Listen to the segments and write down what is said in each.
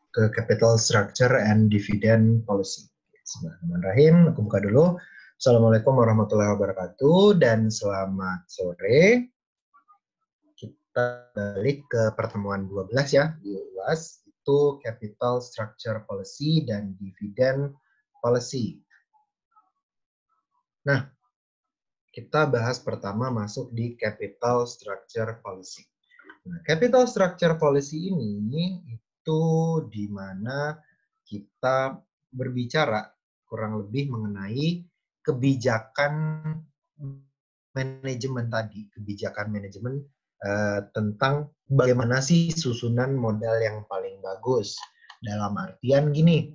ke capital structure and dividend policy. Bismillahirrahmanirrahim. Aku buka dulu. Assalamualaikum warahmatullahi wabarakatuh dan selamat sore. Kita balik ke pertemuan 12 ya, di UAS. Itu capital structure policy dan dividend policy. Nah, kita bahas pertama masuk di capital structure policy. Nah, capital structure policy ini itu di mana kita berbicara kurang lebih mengenai kebijakan manajemen tadi, kebijakan manajemen tentang bagaimana sih susunan modal yang paling bagus. Dalam artian gini,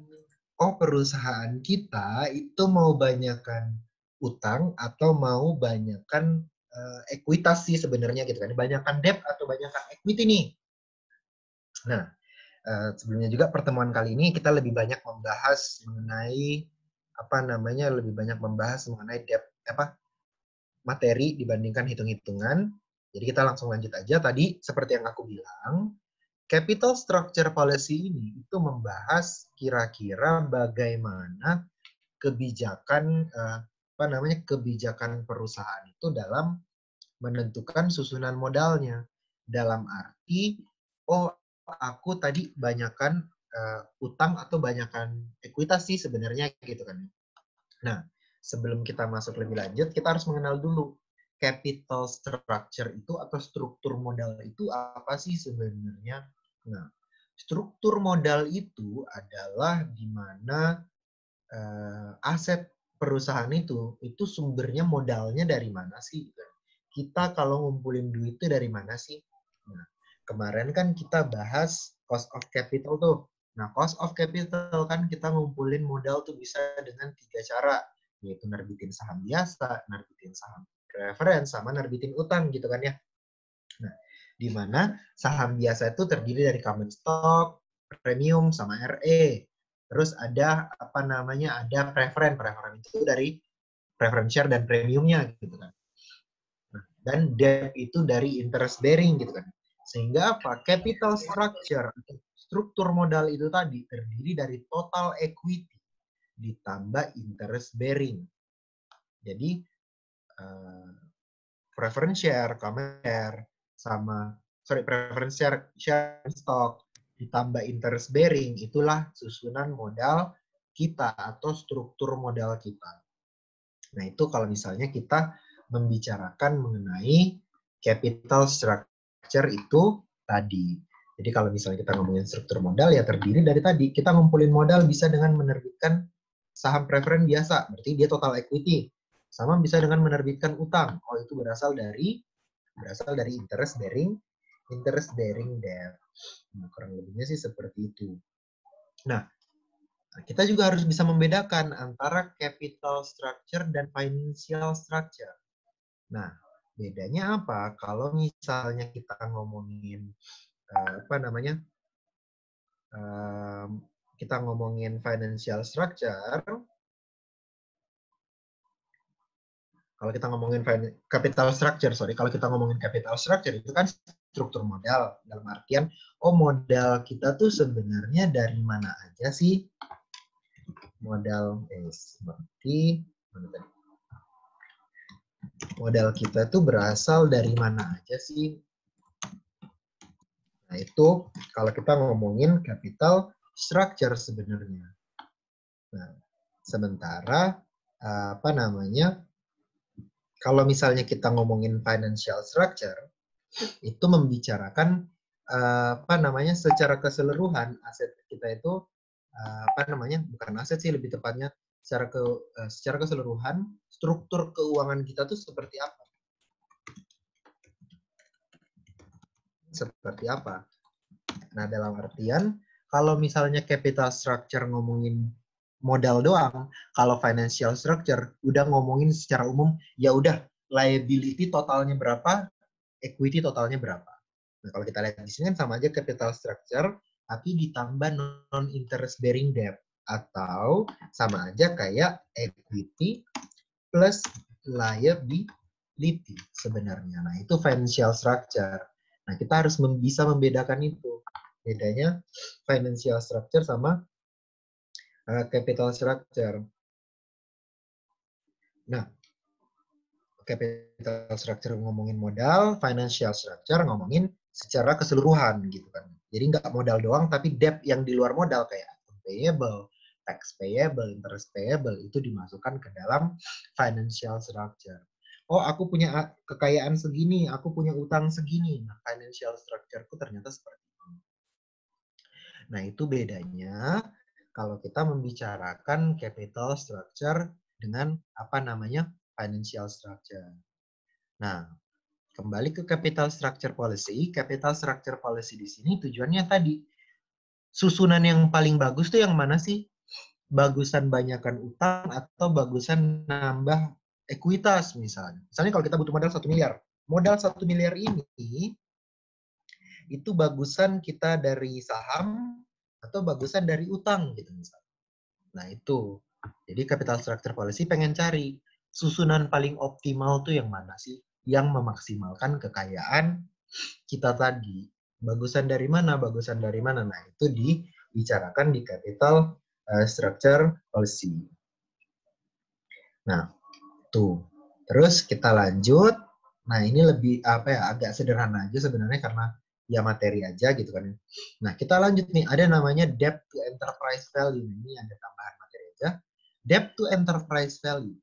perusahaan kita itu mau banyakkan utang atau mau banyakkan ekuitas sih sebenarnya gitu kan, banyakkan debt atau banyakkan equity nih. Nah, sebelumnya juga pertemuan kali ini kita lebih banyak membahas mengenai lebih banyak membahas mengenai debt materi dibandingkan hitung-hitungan. Jadi kita langsung lanjut aja. Tadi seperti yang aku bilang, capital structure policy ini itu membahas kira-kira bagaimana kebijakan kebijakan perusahaan itu dalam menentukan susunan modalnya. Dalam arti, aku tadi banyakkan utang atau banyakkan ekuitas sih sebenarnya gitu kan. Nah, sebelum kita masuk lebih lanjut, kita harus mengenal dulu capital structure itu atau struktur modal itu apa sih sebenarnya. Nah, struktur modal itu adalah di mana aset perusahaan itu sumbernya modalnya dari mana sih? Kita kalau ngumpulin duit itu dari mana sih? Nah, kemarin kan kita bahas cost of capital tuh. Nah, cost of capital kan kita ngumpulin modal tuh bisa dengan 3 cara, yaitu nerbitin saham biasa, nerbitin saham preference, sama nerbitin utang gitu kan ya. Nah, di mana saham biasa itu terdiri dari common stock, premium, sama RE. Terus ada ada preference itu dari preference share dan premiumnya gitu kan. Nah, dan debt itu dari interest bearing gitu kan. Sehingga capital structure, struktur modal itu tadi terdiri dari total equity ditambah interest bearing. Jadi preference share, common share, preference share stock ditambah interest bearing, itulah susunan modal kita atau struktur modal kita. Nah, itu kalau misalnya kita membicarakan mengenai capital structure itu tadi. Jadi kalau misalnya kita ngomongin struktur modal, ya terdiri dari tadi. Kita ngumpulin modal bisa dengan menerbitkan saham preferen biasa, berarti dia total equity. Sama bisa dengan menerbitkan utang. Itu berasal dari interest bearing debt. Nah, kurang lebihnya sih seperti itu. Nah, kita juga harus bisa membedakan antara capital structure dan financial structure. Nah, bedanya apa? Kalau misalnya kita ngomongin kita ngomongin financial structure, kalau kita ngomongin capital structure itu kan struktur modal dalam artian modal kita tuh sebenarnya dari mana aja sih? Modal kita tuh berasal dari mana aja sih? Nah, itu kalau kita ngomongin capital structure sebenarnya. Nah, sementara kalau misalnya kita ngomongin financial structure, itu membicarakan secara keseluruhan aset kita itu bukan aset sih, lebih tepatnya secara keseluruhan struktur keuangan kita tuh seperti apa. Nah, dalam artian kalau misalnya capital structure ngomongin modal doang, kalau financial structure udah ngomongin secara umum, ya udah liability totalnya berapa, equity totalnya berapa. Nah, kalau kita lihat di sini kan sama aja capital structure, tapi ditambah non-interest bearing debt. Atau sama aja kayak equity plus liability sebenarnya. Nah, itu financial structure. Nah, kita harus bisa membedakan itu. bedanya financial structure sama capital structure. Nah, capital structure ngomongin modal, financial structure ngomongin secara keseluruhan gitu kan. Jadi nggak modal doang, tapi debt yang di luar modal kayak payable, tax payable, interest payable itu dimasukkan ke dalam financial structure. Oh, aku punya kekayaan segini, aku punya utang segini. Nah, financial structure-ku ternyata seperti itu. Nah, itu bedanya kalau kita membicarakan capital structure dengan apa namanya financial structure. Nah, kembali ke capital structure policy. Capital structure policy di sini tujuannya tadi, susunan yang paling bagus tuh yang mana sih? Bagusan banyakkan utang atau bagusan nambah ekuitas misalnya. Misalnya kalau kita butuh modal 1 miliar. Modal 1 miliar ini itu bagusan kita dari saham atau bagusan dari utang gitu misalnya. Nah itu. Jadi capital structure policy pengen cari susunan paling optimal tuh yang mana sih? Yang memaksimalkan kekayaan kita tadi. Bagusan dari mana? Bagusan dari mana? Nah itu dibicarakan di capital structure policy. Nah, tuh. Terus kita lanjut. Nah, ini lebih apa ya? Agak sederhana aja sebenarnya karena ya materi aja gitu kan. Nah, kita lanjut nih. Ada namanya debt to enterprise value. Ini ada tambahan materi aja. Debt to enterprise value.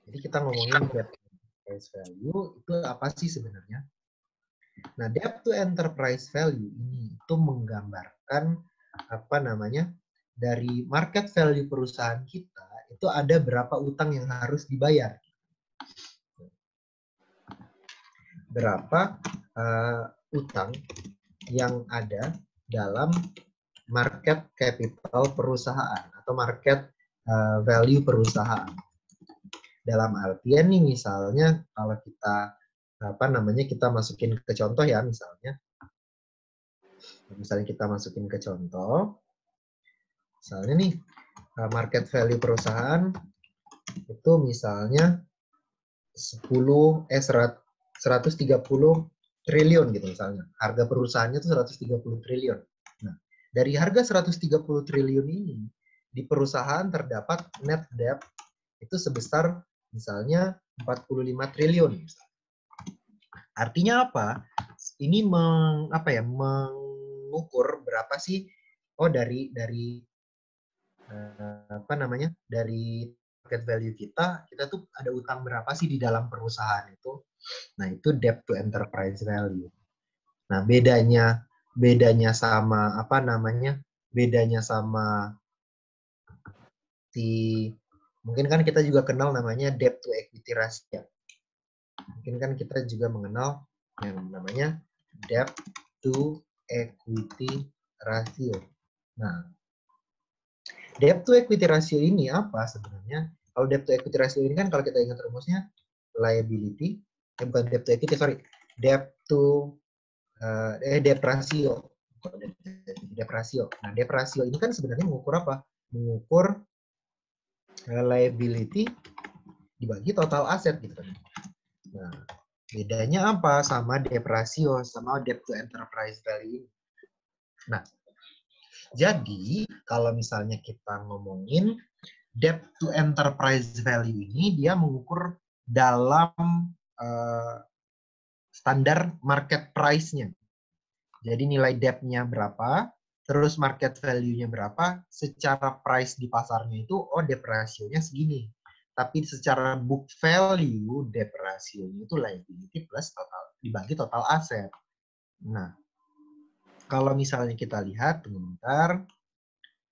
Jadi kita ngomongin debt to enterprise value itu apa sih sebenarnya? Nah, debt to enterprise value ini itu menggambarkan apa namanya? Dari market value perusahaan kita itu ada berapa utang yang harus dibayar. Berapa utang yang ada dalam market capital perusahaan atau market value perusahaan. Dalam artian nih misalnya kalau kita apa namanya kita masukin ke contoh ya misalnya kita masukin ke contoh misalnya nih market value perusahaan itu misalnya 130 triliun gitu misalnya. Harga perusahaannya itu 130 triliun. Nah, dari harga 130 triliun ini di perusahaan terdapat net debt itu sebesar misalnya 45 triliun. Artinya apa? Ini mengukur berapa sih apa namanya? Dari market value kita tuh ada utang berapa sih di dalam perusahaan itu? Nah, itu debt to enterprise value. Nah, bedanya sama apa namanya? Bedanya sama mungkin kan kita juga kenal namanya debt to equity ratio. Mungkin kan kita juga mengenal yang namanya debt to equity ratio. Nah, debt to equity ratio ini apa sebenarnya? Kalau debt to equity ratio ini kan kalau kita ingat rumusnya liability, bukan debt to equity, sorry, debt to debt ratio. Debt ratio. Nah, debt ratio ini kan sebenarnya mengukur apa? Mengukur liability dibagi total aset gitu kan. Nah, bedanya apa sama debt ratio sama debt to enterprise value? Nah, jadi kalau misalnya kita ngomongin debt to enterprise value ini dia mengukur dalam standar market price-nya. Jadi nilai debt-nya berapa, terus market value-nya berapa, secara price di pasarnya itu, debt ratio-nya segini. Tapi secara book value, debt ratio-nya itu liability plus dibagi total aset. Nah, kalau misalnya kita lihat, bentar,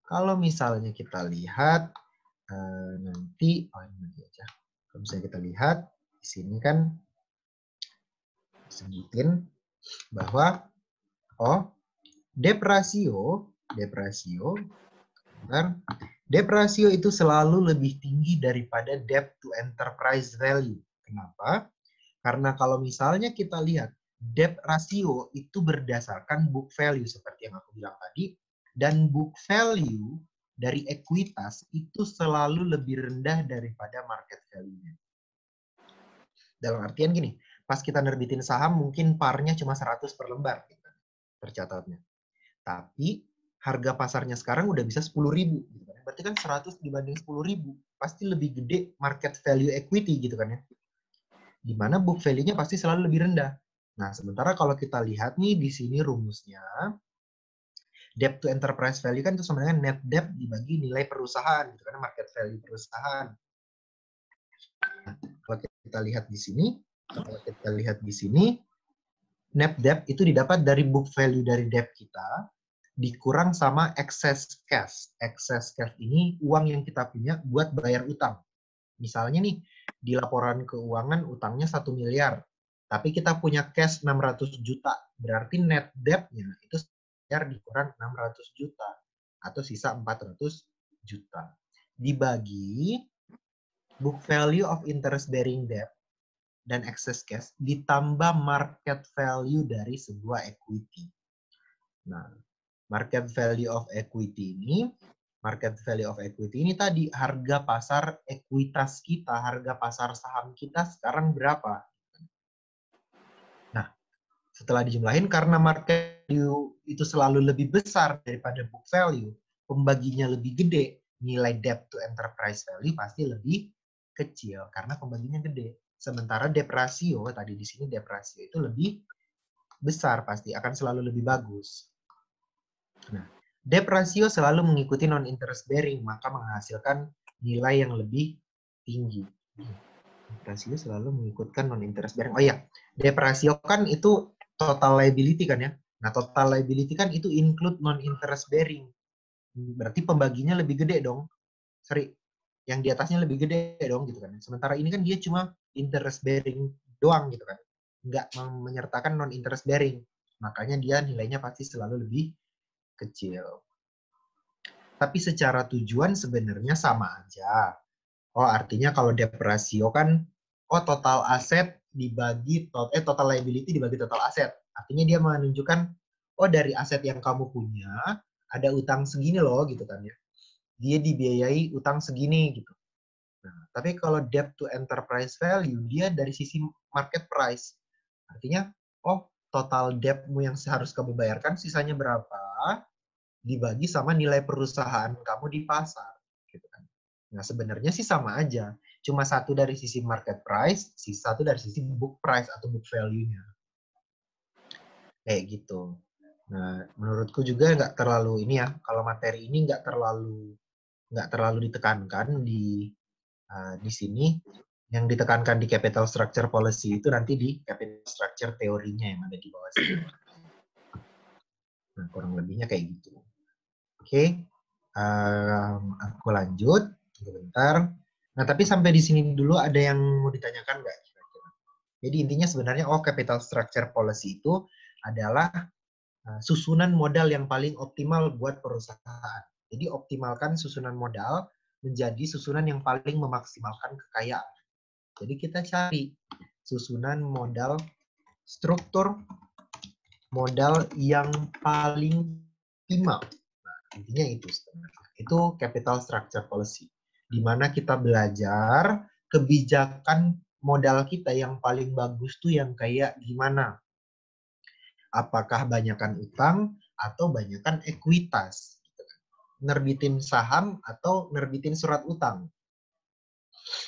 kalau misalnya kita lihat, nanti, ini aja. Kalau misalnya kita lihat, di sini kan sebutin bahwa, debt ratio itu selalu lebih tinggi daripada debt to enterprise value. Kenapa? Karena kalau misalnya kita lihat debt ratio itu berdasarkan book value seperti yang aku bilang tadi, dan book value dari ekuitas itu selalu lebih rendah daripada market value-nya. Dalam artian gini, pas kita nerbitin saham mungkin par-nya cuma 100 per lembar. tercatatnya. Tapi harga pasarnya sekarang udah bisa 10.000. Gitu kan. Berarti kan 100 dibanding 10.000. Pasti lebih gede market value equity gitu kan ya. Di mana book value-nya pasti selalu lebih rendah. Nah, sementara kalau kita lihat nih di sini rumusnya, debt to enterprise value kan itu sebenarnya net debt dibagi nilai perusahaan, gitu kan, market value perusahaan. Nah, kalau kita lihat di sini, net debt itu didapat dari book value dari debt kita dikurang sama excess cash. Excess cash ini uang yang kita punya buat bayar utang. Misalnya nih, di laporan keuangan utangnya 1 miliar, tapi kita punya cash 600 juta. Berarti net debt-nya itu dikurang 600 juta atau sisa 400 juta. Dibagi book value of interest bearing debt dan excess cash ditambah market value dari sebuah equity. Nah, market value of equity ini tadi harga pasar ekuitas kita, harga pasar saham kita sekarang berapa? Nah, setelah dijumlahin karena market value itu selalu lebih besar daripada book value, pembaginya lebih gede, nilai debt to enterprise value pasti lebih kecil karena pembaginya gede. Sementara debt ratio, tadi di sini debt ratio itu lebih besar pasti, akan selalu lebih bagus. Nah, debt ratio selalu mengikuti non-interest bearing, maka menghasilkan nilai yang lebih tinggi. Debt ratio selalu mengikutkan non-interest bearing. Oh iya, debt ratio kan itu total liability kan ya. Nah, total liability kan itu include non-interest bearing. Berarti pembaginya lebih gede dong. Sorry, yang di atasnya lebih gede dong gitu kan. Sementara ini kan dia cuma interest bearing doang gitu kan. Nggak menyertakan non-interest bearing. Makanya dia nilainya pasti selalu lebih kecil. Tapi secara tujuan sebenarnya sama aja. Oh, artinya kalau debt ratio kan, total aset dibagi, total liability dibagi total aset. Artinya dia menunjukkan, dari aset yang kamu punya, ada utang segini loh, gitu kan ya. Dia dibiayai utang segini, gitu. Nah, tapi kalau debt to enterprise value, dia dari sisi market price. Artinya, total debt-mu yang harus kamu bayarkan, sisanya berapa, dibagi sama nilai perusahaan kamu di pasar. Gitu kan. Nah, sebenarnya sih sama aja. Cuma satu dari sisi market price, satu dari sisi book price atau book value-nya. Kayak gitu. Nah, menurutku juga nggak terlalu ini ya, kalau materi ini nggak terlalu ditekankan di sini. Yang ditekankan di capital structure policy itu nanti di capital structure teorinya yang ada di bawah sini. Nah, kurang lebihnya kayak gitu. Oke, aku lanjut sebentar. Nah, tapi sampai di sini dulu ada yang mau ditanyakan nggak? Jadi intinya sebenarnya capital structure policy itu adalah susunan modal yang paling optimal buat perusahaan. Jadi optimalkan susunan modal menjadi susunan yang paling memaksimalkan kekayaan. Jadi kita cari susunan modal, struktur modal yang paling optimal. Nah, intinya itu sebenarnya. Itu capital structure policy. Di mana kita belajar kebijakan modal kita yang paling bagus tuh yang kayak gimana. Apakah banyakan utang atau banyakan ekuitas. Nerbitin saham atau nerbitin surat utang.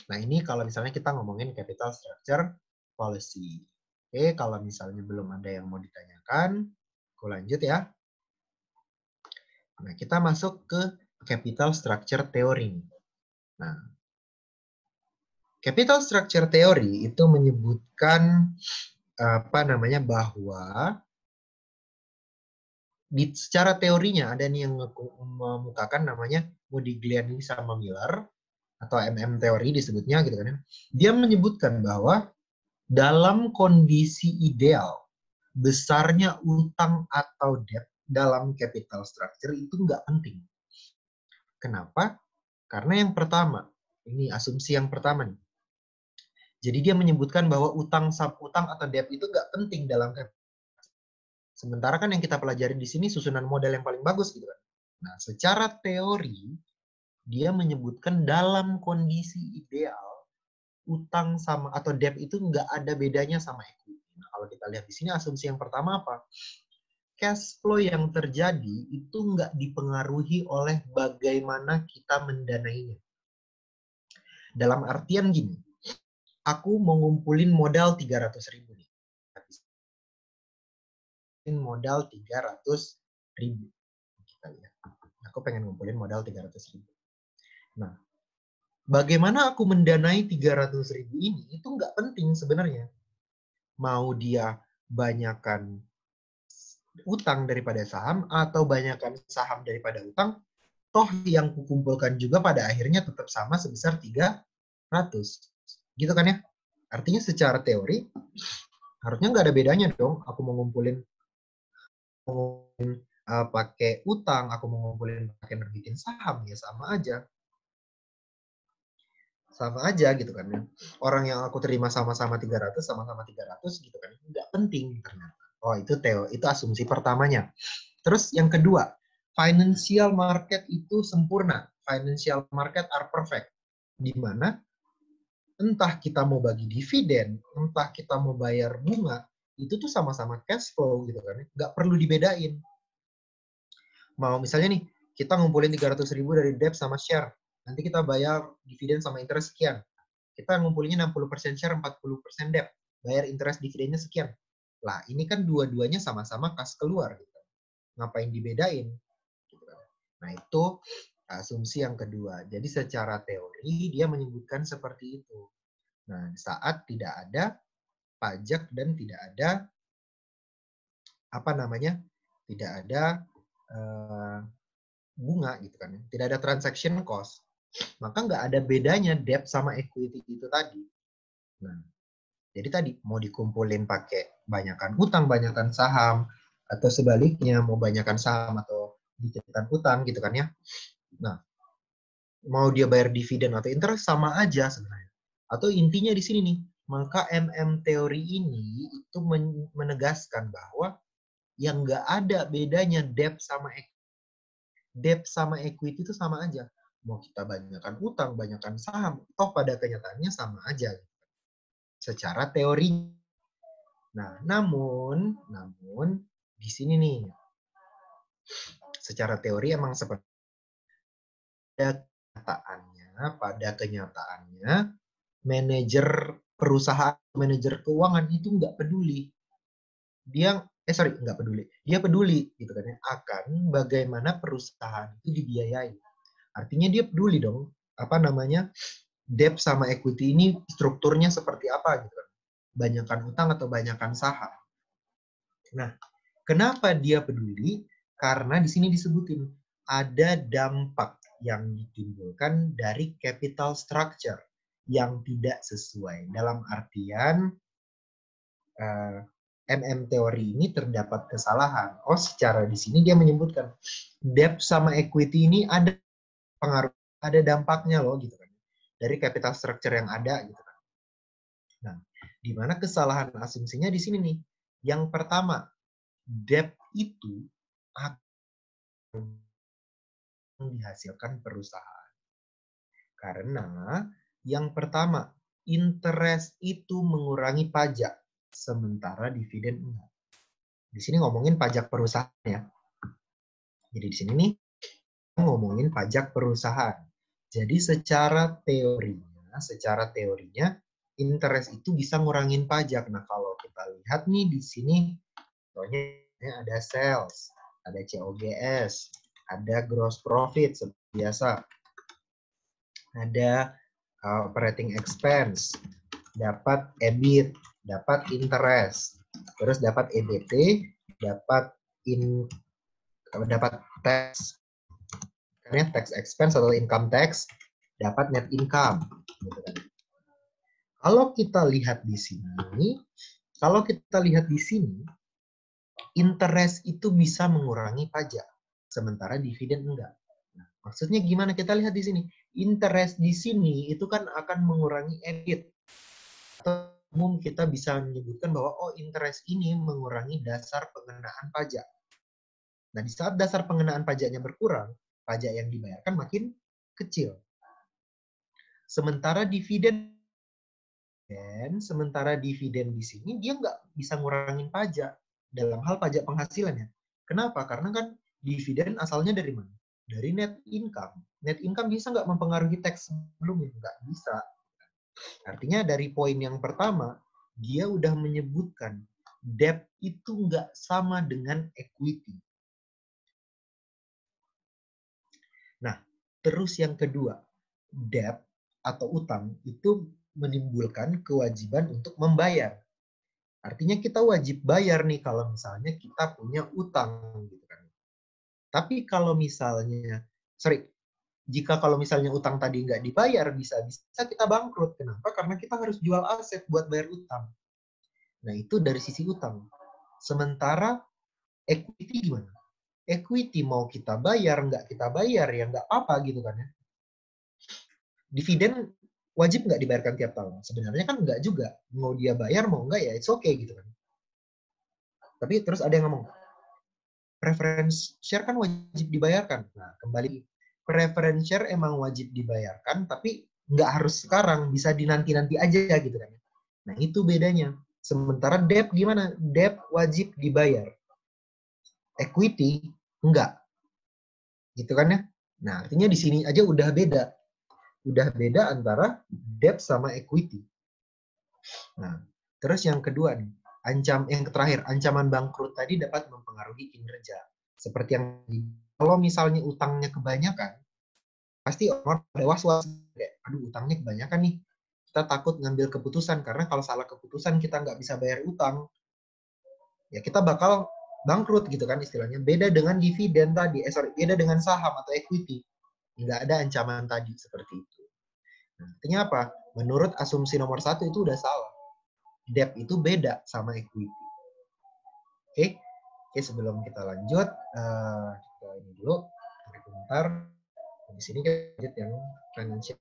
Nah, ini kalau misalnya kita ngomongin capital structure policy. Oke, kalau misalnya belum ada yang mau ditanyakan, aku lanjut ya. Nah, kita masuk ke capital structure theory. Nah, capital structure theory itu menyebutkan bahwa secara teorinya ada nih yang memukakan namanya Modigliani sama Miller atau MM teori disebutnya gitu kan ya. Dia menyebutkan bahwa dalam kondisi ideal besarnya utang atau debt dalam capital structure itu nggak penting. Kenapa? Karena yang pertama, ini asumsi yang pertama nih. Jadi dia menyebutkan bahwa utang atau debt itu nggak penting dalam capital. Sementara kan yang kita pelajari di sini susunan modal yang paling bagus gitu kan. Nah, secara teori dia menyebutkan dalam kondisi ideal utang sama atau debt itu nggak ada bedanya sama equity. Nah, kalau kita lihat di sini asumsi yang pertama apa? cash flow yang terjadi itu nggak dipengaruhi oleh bagaimana kita mendanainya. Dalam artian gini, aku mau ngumpulin modal 300.000 nih. Modal 300.000. Kita lihat. Aku pengen ngumpulin modal 300.000. Nah, bagaimana aku mendanai 300.000 ini itu nggak penting sebenarnya. Mau dia banyakkan utang daripada saham atau banyakkan saham daripada utang, toh yang kukumpulkan juga pada akhirnya tetap sama sebesar 300. Gitu kan ya? Artinya secara teori harusnya nggak ada bedanya dong. Aku mau ngumpulin pakai utang, aku mau ngumpulin pakai nerbitin saham, ya sama aja. Sama aja gitu kan ya. Orang yang aku terima sama-sama 300, sama-sama 300 gitu kan. Nggak penting ternyata. Oh, itu asumsi pertamanya. Terus yang kedua, financial market itu sempurna. Financial market are perfect. Di mana entah kita mau bagi dividen, entah kita mau bayar bunga, itu tuh sama-sama cash flow gitu kan. Nggak perlu dibedain. Mau misalnya nih, kita ngumpulin 300.000 dari debt sama share. Nanti kita bayar dividen sama interest sekian. Kita ngumpulinnya 60% share, 40% debt. Bayar interest dividennya sekian. Lah, ini kan dua-duanya sama-sama kas keluar. Gitu. Ngapain dibedain? Gitu. Nah, itu asumsi yang kedua. Jadi secara teori, dia menyebutkan seperti itu. Nah, saat tidak ada pajak dan tidak ada tidak ada bunga gitu kan, tidak ada transaction cost, maka nggak ada bedanya debt sama equity itu tadi. Nah, jadi tadi mau dikumpulin pakai banyakkan utang, banyakkan saham, atau sebaliknya mau banyakkan saham atau dikitkan utang gitu kan ya. Nah, mau dia bayar dividen atau interest sama aja sebenarnya. Atau intinya di sini nih, maka teori ini itu menegaskan bahwa yang nggak ada bedanya debt sama equity itu sama aja. Mau kita banyakkan utang, banyakkan saham, toh pada kenyataannya sama aja. Secara teori. Nah, namun di sini nih, secara teori emang seperti pada kenyataannya, manajer perusahaan, manajer keuangan itu nggak peduli. Nggak peduli. Dia peduli gitu kan ya, akan bagaimana perusahaan itu dibiayai. Artinya dia peduli dong, debt sama equity ini strukturnya seperti apa gitu kan. Banyakan utang atau banyakan saham. Nah, kenapa dia peduli? Karena di sini disebutin ada dampak yang ditimbulkan dari capital structure yang tidak sesuai. Dalam artian teori ini terdapat kesalahan. Oh, secara di sini dia menyebutkan debt sama equity ini ada pengaruh, ada dampaknya loh gitu kan. Dari capital structure yang ada gitu kan. Nah, di mana kesalahan asumsinya di sini nih. Yang pertama, debt itu akan dihasilkan perusahaan. Karena yang pertama, interest itu mengurangi pajak, sementara dividen enggak. Di sini ngomongin pajak perusahaan ya. Jadi di sini nih ngomongin pajak perusahaan. Jadi secara teorinya interest itu bisa ngurangin pajak. Nah, kalau kita lihat nih di sini contohnya ada sales, ada COGS, ada gross profit seperti biasa. Ada operating expense, dapat EBIT, dapat interest, terus dapat EBT, dapat tax, tax expense atau income tax, dapat net income. Kalau kita lihat di sini, interest itu bisa mengurangi pajak, sementara dividen enggak. Nah, maksudnya gimana? Kita lihat di sini. Interest di sini itu kan akan mengurangi EBIT. Atau umum kita bisa menyebutkan bahwa interest ini mengurangi dasar pengenaan pajak. Nah, di saat dasar pengenaan pajaknya berkurang, pajak yang dibayarkan makin kecil. Sementara dividen di sini dia nggak bisa ngurangin pajak dalam hal pajak penghasilannya. Kenapa? Karena kan dividen asalnya dari mana? Dari net income. Net income bisa nggak mempengaruhi tax sebelumnya? Nggak bisa. Artinya dari poin yang pertama, dia udah menyebutkan debt itu nggak sama dengan equity. Nah, terus yang kedua, debt atau utang itu menimbulkan kewajiban untuk membayar. Artinya kita wajib bayar nih kalau misalnya kita punya utang gitu kan. Tapi kalau misalnya, jika kalau misalnya utang tadi nggak dibayar, bisa kita bangkrut. Kenapa? Karena kita harus jual aset buat bayar utang. Nah, itu dari sisi utang. Sementara equity gimana? Equity mau kita bayar, nggak kita bayar, ya nggak apa-apa gitu kan ya. Dividen wajib nggak dibayarkan tiap tahun? Sebenarnya kan nggak juga. Mau dia bayar, mau nggak ya it's okay gitu kan. Tapi terus ada yang ngomong, preference share kan wajib dibayarkan. Nah, kembali, preference share emang wajib dibayarkan, tapi nggak harus sekarang, bisa dinanti-nanti aja gitu kan. Nah, itu bedanya. Sementara debt gimana? Debt wajib dibayar. Equity enggak. Gitu kan ya? Nah, artinya di sini aja udah beda. Udah beda antara debt sama equity. Nah, terus yang kedua nih, yang terakhir, ancaman bangkrut tadi dapat mempengaruhi kinerja. Seperti yang kalau misalnya utangnya kebanyakan, pasti orang pada was-was, aduh utangnya kebanyakan nih. Kita takut ngambil keputusan karena kalau salah keputusan kita nggak bisa bayar utang, ya kita bakal bangkrut gitu kan istilahnya. Beda dengan dividen tadi, beda dengan saham atau equity. Nggak ada ancaman tadi seperti itu. Nah, artinya apa? Menurut asumsi nomor 1 itu udah salah. Debt itu beda sama equity. Oke, sebelum kita lanjut, kita ini dulu, bentar. Di sini kita lanjut yang financial.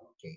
Oke.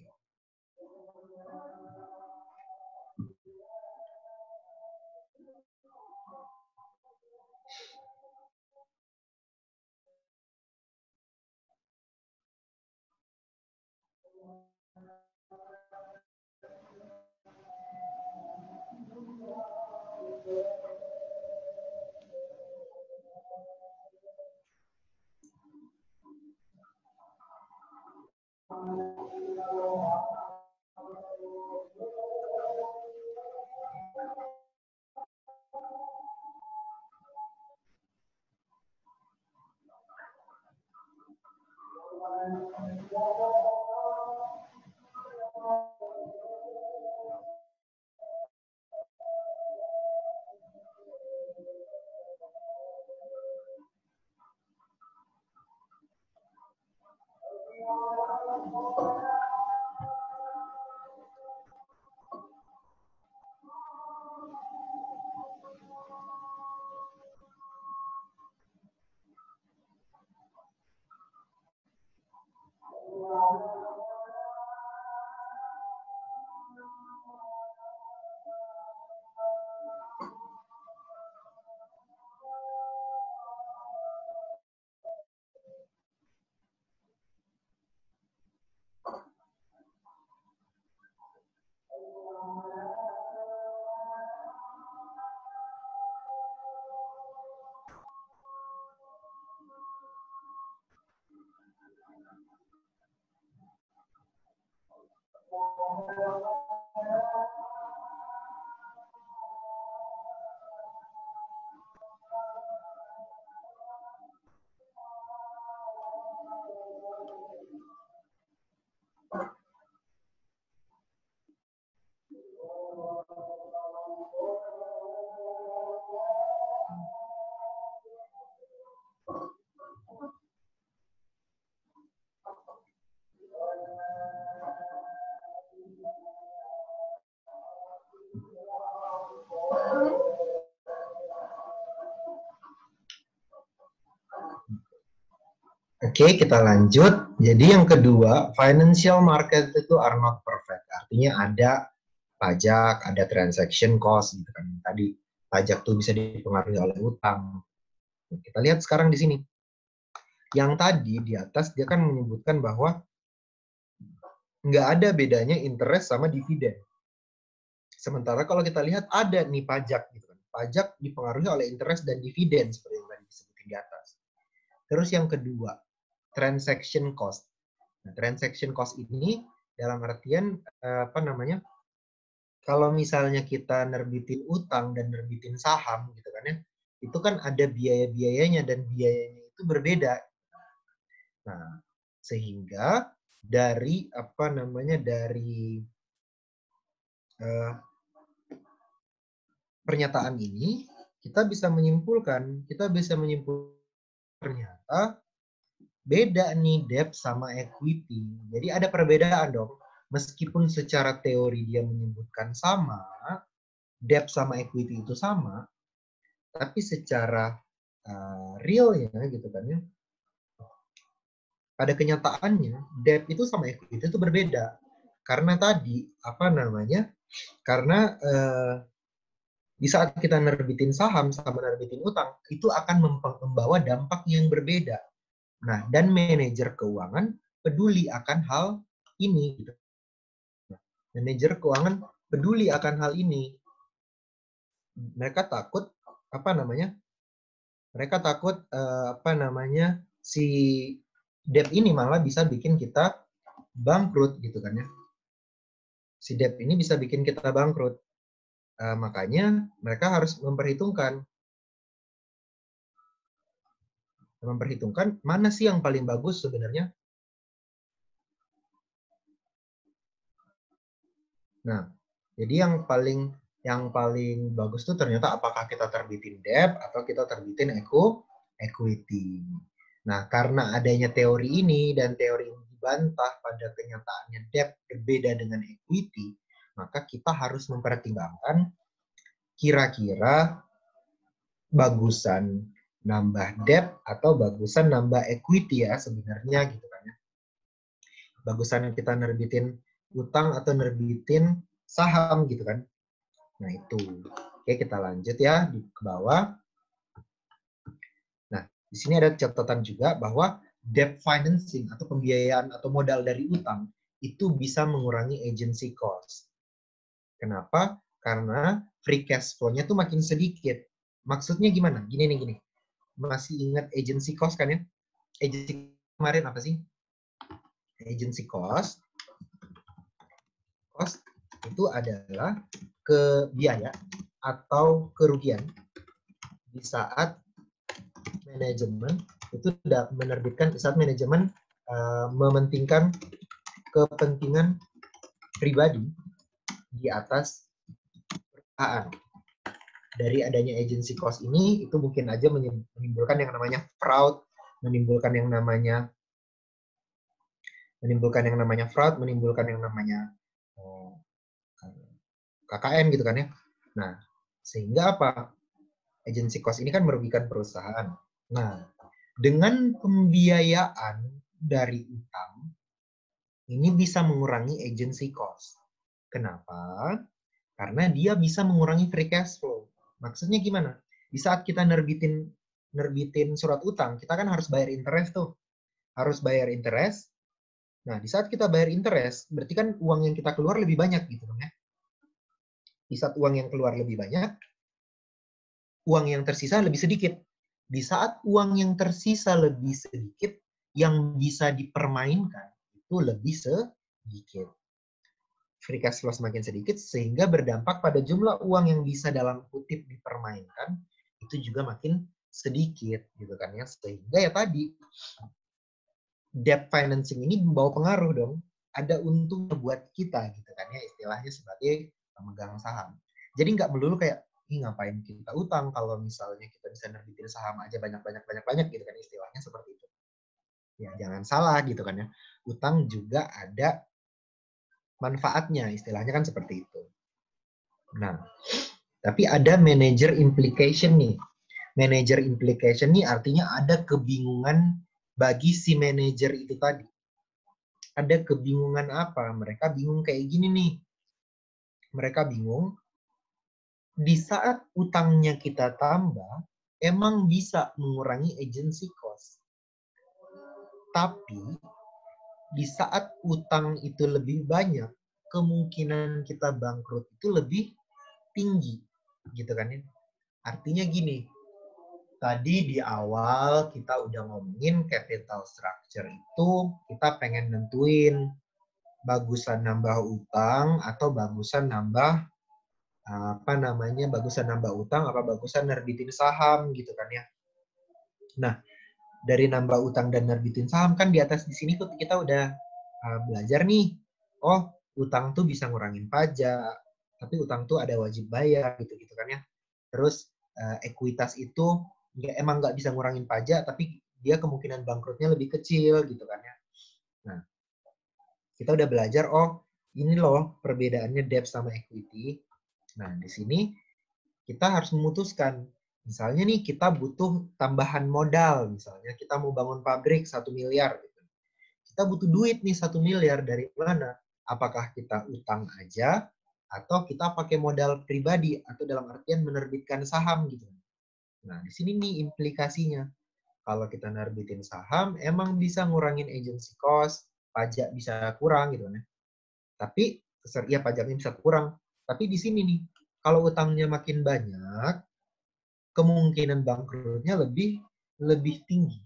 Oke, kita lanjut. Jadi yang kedua, financial market itu are not perfect. Artinya ada pajak, ada transaction cost gitu kan. Tadi pajak tuh bisa dipengaruhi oleh utang. Kita lihat sekarang di sini. Yang tadi di atas dia kan menyebutkan bahwa nggak ada bedanya interest sama dividen. Sementara kalau kita lihat ada nih pajak gitu kan. pajak dipengaruhi oleh interest dan dividen seperti yang tadi disebutin di atas. Terus yang kedua, transaction cost. Nah, transaction cost ini dalam artian kalau misalnya kita nerbitin utang dan nerbitin saham gitu kan ya, itu kan ada biaya-biayanya dan biayanya itu berbeda. Nah, sehingga dari pernyataan ini kita bisa menyimpulkan ternyata beda nih debt sama equity. Jadi ada perbedaan dong. Meskipun secara teori dia menyebutkan sama, debt sama equity itu sama, tapi secara realnya gitu kan ya, pada kenyataannya debt itu sama equity itu berbeda. Karena tadi karena di saat kita nerbitin saham sama nerbitin utang, itu akan membawa dampak yang berbeda. Nah, dan manajer keuangan peduli akan hal ini. Manajer keuangan peduli akan hal ini. Mereka takut si debt ini malah bisa bikin kita bangkrut gitu kan ya. Si debt ini bisa bikin kita bangkrut. Makanya mereka harus memperhitungkan mana sih yang paling bagus sebenarnya. Nah, jadi yang paling bagus tuh ternyata apakah kita terbitin debt atau kita terbitin equity. Nah, karena adanya teori ini dan teori ini dibantah pada kenyataannya debt berbeda dengan equity, maka kita harus mempertimbangkan kira-kira bagusan nambah debt atau bagusan nambah equity ya sebenarnya gitu kan ya. Bagusan kita nerbitin utang atau nerbitin saham gitu kan. Nah itu. Oke, kita lanjut ya ke bawah. Nah, di sini ada catatan juga bahwa debt financing atau pembiayaan atau modal dari utang itu bisa mengurangi agency cost. Kenapa? Karena free cash flow-nya tuh makin sedikit. Maksudnya gimana? Gini. Masih ingat agency cost kan ya? Agency kemarin apa sih? Agency cost itu adalah biaya atau kerugian di saat manajemen itu tidak menerbitkan, di saat manajemen mementingkan kepentingan pribadi di atas perusahaan. Dari adanya agency cost ini itu mungkin aja menimbulkan yang namanya fraud, menimbulkan yang namanya KKN gitu kan ya. Nah, sehingga apa? Agency cost ini kan merugikan perusahaan. Nah, dengan pembiayaan dari utang, ini bisa mengurangi agency cost. Kenapa? Karena dia bisa mengurangi free cash flow. Maksudnya gimana? Di saat kita nerbitin surat utang, kita kan harus bayar interest tuh. Harus bayar interest. Nah, di saat kita bayar interest, berarti kan uang yang kita keluar lebih banyak gitu ya. Di saat uang yang keluar lebih banyak, uang yang tersisa lebih sedikit. Di saat uang yang tersisa lebih sedikit, yang bisa dipermainkan itu lebih sedikit. Free cash flow semakin sedikit, sehingga berdampak pada jumlah uang yang bisa dalam kutip dipermainkan, itu juga makin sedikit, gitu kan ya. Sehingga ya tadi, debt financing ini membawa pengaruh dong. Ada untungnya buat kita, gitu kan ya, istilahnya sebagai pemegang saham. Jadi nggak melulu kayak, ngapain kita utang kalau misalnya kita bisa nerbitin saham aja banyak gitu kan, istilahnya seperti itu. Ya jangan salah gitu kan ya. Utang juga ada manfaatnya, istilahnya kan seperti itu. Nah, tapi ada manager implication nih. Manager implication nih artinya ada kebingungan bagi si manajer itu tadi. Ada kebingungan apa? Mereka bingung kayak gini nih. Mereka bingung, di saat utangnya kita tambah, emang bisa mengurangi agency cost. Tapi, di saat utang itu lebih banyak, kemungkinan kita bangkrut itu lebih tinggi. Gitu kan ya. Artinya gini, tadi di awal kita udah ngomongin capital structure itu kita pengen nentuin bagusan nambah utang atau bagusan nambah bagusan nambah utang apa bagusan nerbitin saham gitu kan ya. Nah, dari nambah utang dan nerbitin saham kan di atas di sini kita udah belajar nih. Oh, utang tuh bisa ngurangin pajak, tapi utang tuh ada wajib bayar gitu-gitu kan ya. Terus ekuitas itu emang nggak bisa ngurangin pajak, tapi dia kemungkinan bangkrutnya lebih kecil gitu kan ya. Nah, kita udah belajar, oh ini loh perbedaannya debt sama equity. Nah, di sini kita harus memutuskan. Misalnya nih kita butuh tambahan modal, misalnya kita mau bangun pabrik 1 miliar. Gitu. Kita butuh duit nih 1 miliar dari mana? Apakah kita utang aja atau kita pakai modal pribadi atau dalam artian menerbitkan saham gitu. Nah, di sini nih implikasinya. Kalau kita nerbitin saham, emang bisa ngurangin agency cost, pajak bisa kurang gitu kan. Tapi ya pajaknya bisa kurang. Tapi di sini nih, kalau utangnya makin banyak, kemungkinan bangkrutnya lebih tinggi.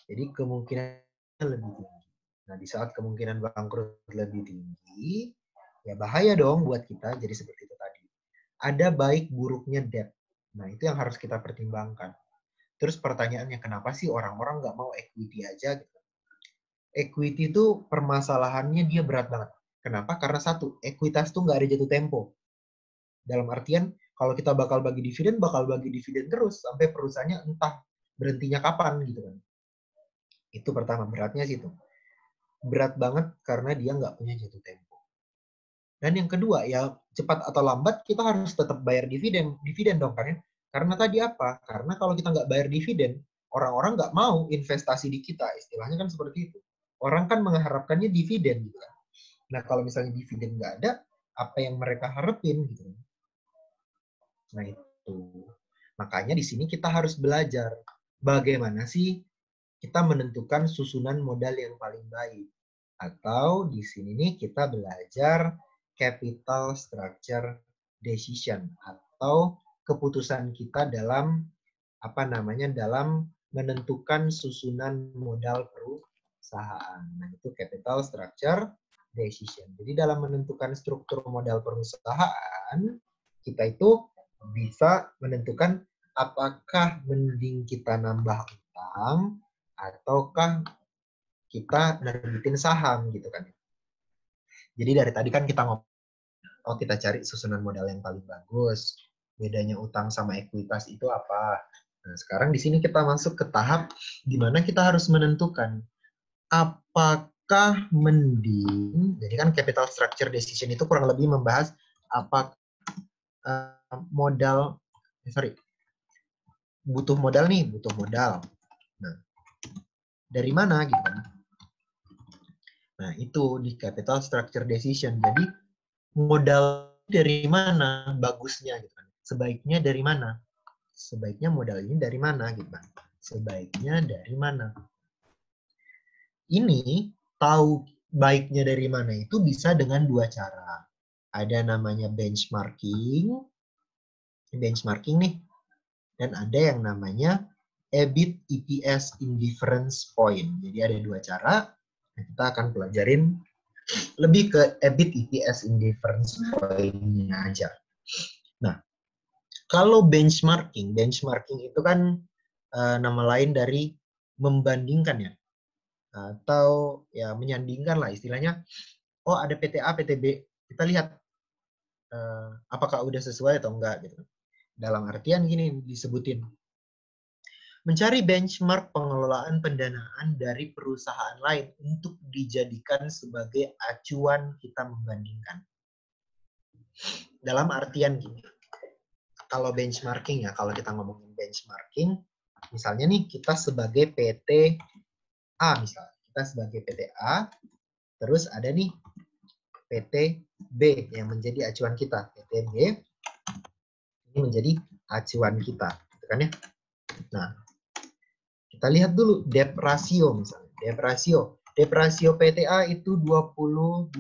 Jadi kemungkinan lebih tinggi. Nah, di saat kemungkinan bangkrut lebih tinggi, ya bahaya dong buat kita. Jadi seperti itu tadi. Ada baik buruknya debt. Nah, itu yang harus kita pertimbangkan. Terus pertanyaannya, kenapa sih orang-orang nggak mau equity aja? Gitu. Equity itu permasalahannya dia berat banget. Kenapa? Karena satu, ekuitas tuh nggak ada jatuh tempo. Dalam artian, kalau kita bakal bagi dividen terus sampai perusahaannya entah berhentinya kapan gitu kan. Itu pertama, beratnya situ. Berat banget karena dia nggak punya jatuh tempo. Dan yang kedua, ya cepat atau lambat kita harus tetap bayar dividen dong kan ya. Karena tadi apa? Karena kalau kita nggak bayar dividen, orang-orang nggak mau investasi di kita. Istilahnya kan seperti itu. Orang kan mengharapkannya dividen gitu kan. Nah kalau misalnya dividen nggak ada, apa yang mereka harapin gitu. Nah itu. Makanya di sini kita harus belajar bagaimana sih kita menentukan susunan modal yang paling baik. Atau di sini nih kita belajar capital structure decision atau keputusan kita dalam dalam menentukan susunan modal perusahaan. Nah, itu capital structure decision. Jadi dalam menentukan struktur modal perusahaan, kita itu bisa menentukan apakah mending kita nambah utang ataukah kita nerbitin saham gitu kan. Jadi dari tadi kan kita kita cari susunan modal yang paling bagus. Bedanya utang sama ekuitas itu apa? Nah, sekarang di sini kita masuk ke tahap di mana kita harus menentukan apakah mending, jadi kan capital structure decision itu kurang lebih membahas apa butuh modal. Nah, dari mana gitu. Nah, itu di capital structure decision. Jadi modal dari mana bagusnya gitu kan. Sebaiknya dari mana? Sebaiknya modal ini dari mana gitu kan. Sebaiknya dari mana? Ini tahu baiknya dari mana itu bisa dengan dua cara. Ada namanya benchmarking nih. Dan ada yang namanya EBIT EPS indifference point. Jadi ada dua cara. Kita akan pelajarin lebih ke EBIT EPS indifference point-nya aja. Nah, kalau benchmarking itu kan nama lain dari membandingkan ya. Atau ya menyandingkan lah istilahnya. Oh, ada PT A, PT B. Kita lihat apakah udah sesuai atau enggak gitu. Dalam artian gini disebutin. Mencari benchmark pengelolaan pendanaan dari perusahaan lain untuk dijadikan sebagai acuan kita membandingkan. Dalam artian gini, kalau benchmarking ya, kalau kita ngomongin benchmarking, misalnya nih kita sebagai PT A misalnya, kita sebagai PT A, terus ada nih PT B yang menjadi acuan kita. PT B ini menjadi acuan kita, gitu kan ya. Nah, kita lihat dulu debt ratio misalnya. Debt ratio PTA itu 22,5%.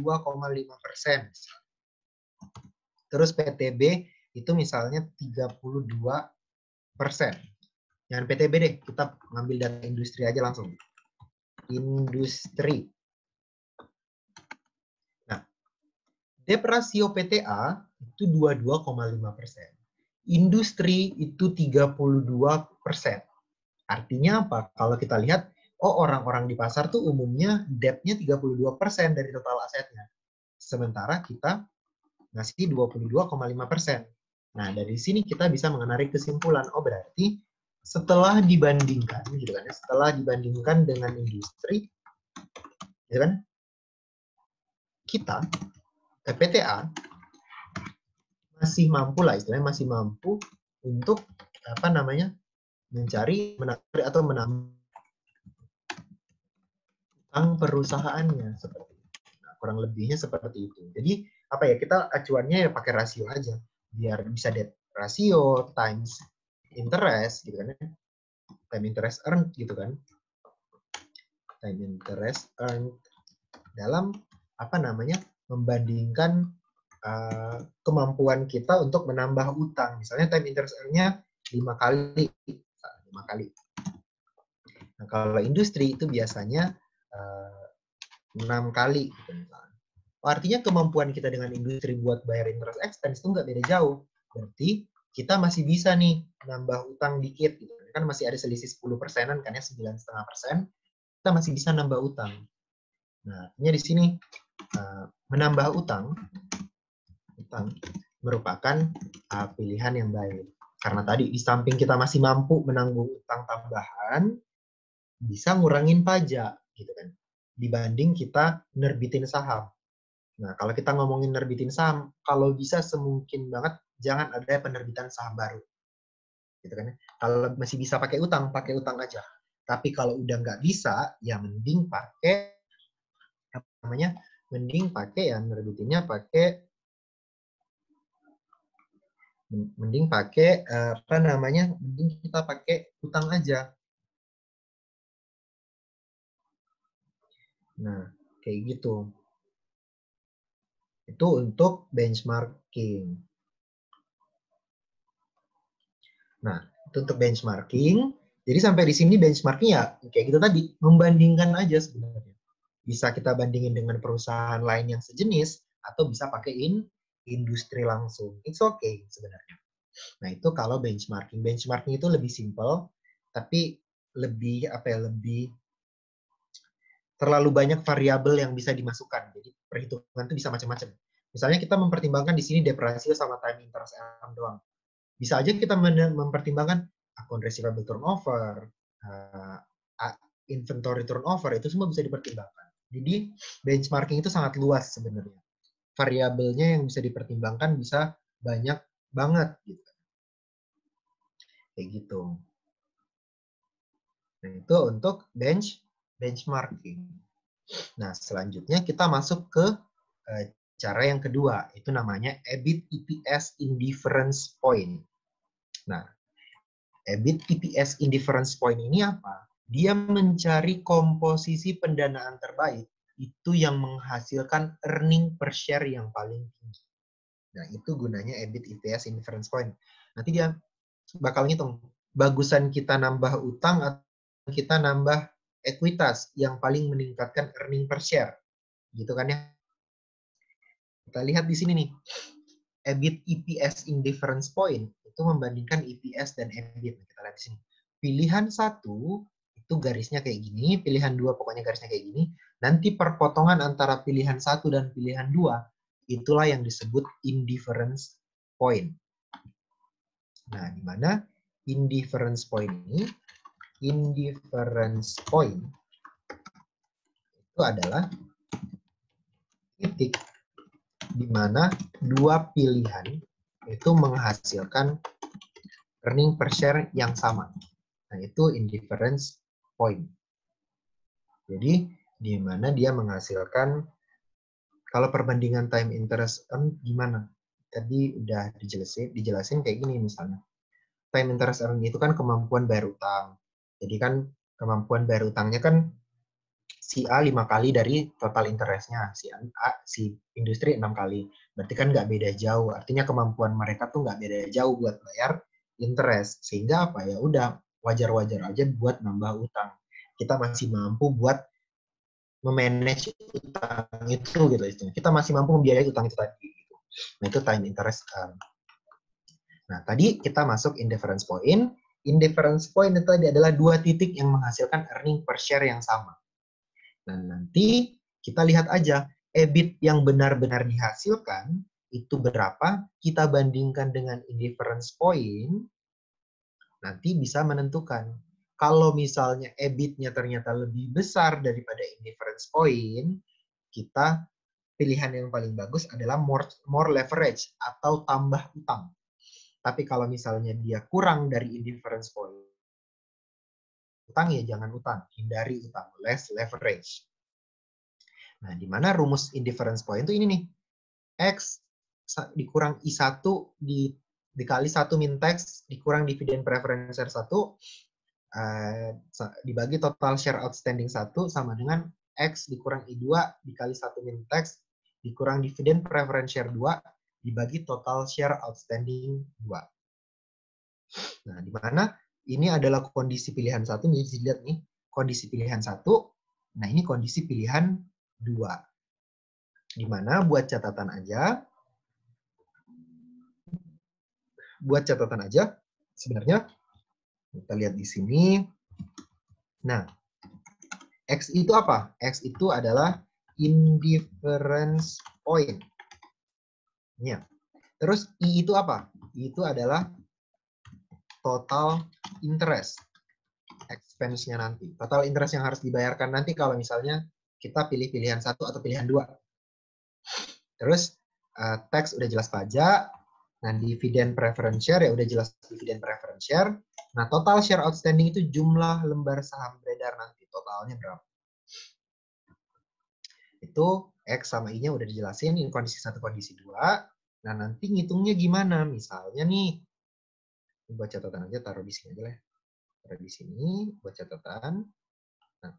Terus PTB itu misalnya 32%. Jangan PTB deh, kita ngambil data industri aja langsung. Industri. Nah, debt ratio PTA itu 22,5%. Industri itu 32%. Artinya apa? Kalau kita lihat, orang-orang di pasar tuh umumnya debt-nya 32% dari total asetnya. Sementara kita ngasih 22,5%. Nah, dari sini kita bisa menarik kesimpulan, berarti setelah dibandingkan, gitu kan, setelah dibandingkan dengan industri, gitu kan, kita, PTA, masih mampu lah, istilahnya masih mampu untuk mencari, menakar atau menambah perusahaannya seperti itu. Nah, kurang lebihnya seperti itu. Jadi kita acuannya ya pakai rasio aja, biar bisa debt rasio times interest, gitu kan, time interest earned, gitu kan, time interest earned dalam membandingkan kemampuan kita untuk menambah utang. Misalnya time interest earned-nya 5 kali. Nah, kalau industri itu biasanya 6 kali. Gitu. Artinya kemampuan kita dengan industri buat bayar interest expense itu nggak beda jauh. Berarti kita masih bisa nih nambah utang dikit. Gitu. Kan masih ada selisih 10%-an, kan ya, 9,5%. Kita masih bisa nambah utang. Nah, artinya di sini menambah utang merupakan pilihan yang baik. Karena tadi di samping kita masih mampu menanggung utang tambahan, bisa ngurangin pajak, gitu kan, dibanding kita nerbitin saham. Nah, kalau kita ngomongin nerbitin saham, kalau bisa semungkin banget jangan ada penerbitan saham baru, gitu kan. Kalau masih bisa pakai utang aja. Tapi kalau udah nggak bisa, ya mending pakai ya nerbitinnya mending kita pakai utang aja. Nah, kayak gitu. Itu untuk benchmarking. Nah, itu untuk benchmarking. Jadi sampai di sini benchmarking ya kayak gitu tadi, membandingkan aja sebenarnya. Bisa kita bandingin dengan perusahaan lain yang sejenis, atau bisa pakai industri langsung. It's okay sebenarnya. Nah, itu kalau benchmarking. Benchmarking itu lebih simple, tapi lebih terlalu banyak variabel yang bisa dimasukkan. Jadi perhitungan itu bisa macam-macam. Misalnya kita mempertimbangkan di sini debt ratio sama time interest earned doang. Bisa aja kita mempertimbangkan account receivable turnover, inventory turnover, itu semua bisa dipertimbangkan. Jadi benchmarking itu sangat luas sebenarnya. Variabelnya yang bisa dipertimbangkan bisa banyak banget gitu. Kayak gitu. Nah, itu untuk benchmarking. Nah, selanjutnya kita masuk ke cara yang kedua, itu namanya EBIT EPS indifference point. Nah, EBIT EPS indifference point ini apa? Dia mencari komposisi pendanaan terbaik itu yang menghasilkan earning per share yang paling tinggi. Nah, itu gunanya EBIT EPS indifference point. Nanti dia bakal ngitung, bagusan kita nambah utang atau kita nambah ekuitas yang paling meningkatkan earning per share. Gitu kan ya. Kita lihat di sini nih. EBIT EPS indifference point itu membandingkan EPS dan EBIT. Kita lihat di sini. Pilihan 1 itu garisnya kayak gini, pilihan 2 pokoknya garisnya kayak gini. Nanti perpotongan antara pilihan 1 dan pilihan 2 itulah yang disebut indifference point. Nah, di mana indifference point ini? Indifference point itu adalah titik di mana dua pilihan itu menghasilkan earning per share yang sama. Nah, itu indifference point. Jadi, di mana dia menghasilkan, kalau perbandingan time interest earned gimana? Tadi udah dijelasin kayak gini misalnya. Time interest earned itu kan kemampuan bayar utang. Jadi kan kemampuan bayar utangnya kan si A 5 kali dari total interestnya, si industri 6 kali. Berarti kan nggak beda jauh. Artinya kemampuan mereka tuh nggak beda jauh buat bayar interest. Sehingga apa ya, udah wajar-wajar aja buat nambah utang. Kita masih mampu buat memanage utang itu gitu istilahnya. Kita masih mampu membiayai utang itu tadi. Gitu. Nah itu time interest. Nah tadi kita masuk indifference point. Indifference point itu tadi adalah 2 titik yang menghasilkan earning per share yang sama. Nah, nanti kita lihat aja EBIT yang benar-benar dihasilkan itu berapa, kita bandingkan dengan indifference point, nanti bisa menentukan. Kalau misalnya EBIT-nya ternyata lebih besar daripada indifference point, kita pilihan yang paling bagus adalah more leverage atau tambah utang. Tapi kalau misalnya dia kurang dari indifference point, utang ya jangan utang, hindari utang, less leverage. Nah, di mana rumus indifference point itu ini nih. X dikurang I1 dikali 1 min tax dikurang dividen preference share 1 dibagi total share outstanding 1 sama dengan X dikurang I2 dikali 1 min tax dikurang dividen preference share 2 dibagi total share outstanding 2. Nah, di mana ini adalah kondisi pilihan 1, nih, dilihat nih, kondisi pilihan 1. Nah, ini kondisi pilihan 2. Di mana buat catatan aja sebenarnya kita lihat di sini. Nah, X itu apa? X itu adalah indifference point. Ya. Terus I itu apa? I itu adalah total interest expense-nya nanti. Total interest yang harus dibayarkan nanti kalau misalnya kita pilih pilihan 1 atau pilihan 2. Terus tax udah jelas pajak. Nah, dividen preference share ya udah jelas dividen preference share. Nah, total share outstanding itu jumlah lembar saham beredar nanti. Totalnya berapa? Itu X sama I-nya udah dijelasin, ini kondisi 1, kondisi 2. Nah, nanti ngitungnya gimana? Misalnya nih, buat catatan aja, taruh di sini aja lah. Taruh di sini, buat catatan. Nah,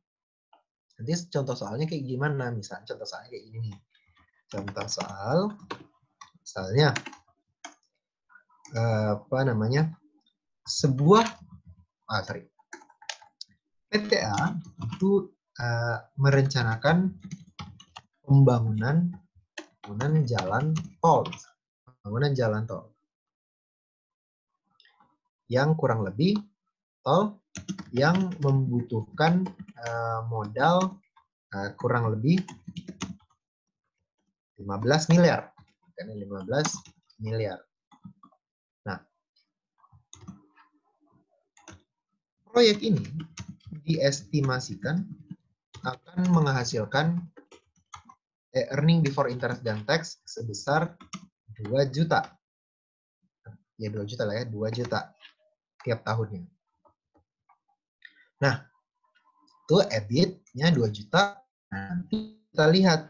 nanti contoh soalnya kayak gimana? Misalnya contoh soalnya kayak ini nih. Contoh soal, misalnya, sebuah PTA itu merencanakan pembangunan jalan tol yang kurang lebih tol yang membutuhkan modal kurang lebih 15 miliar. Karena 15 miliar. Nah, proyek ini diestimasikan akan menghasilkan earning before interest dan tax sebesar 2 juta. Ya 2 juta lah ya, 2 juta tiap tahunnya. Nah, itu EBIT-nya 2 juta. Nanti kita lihat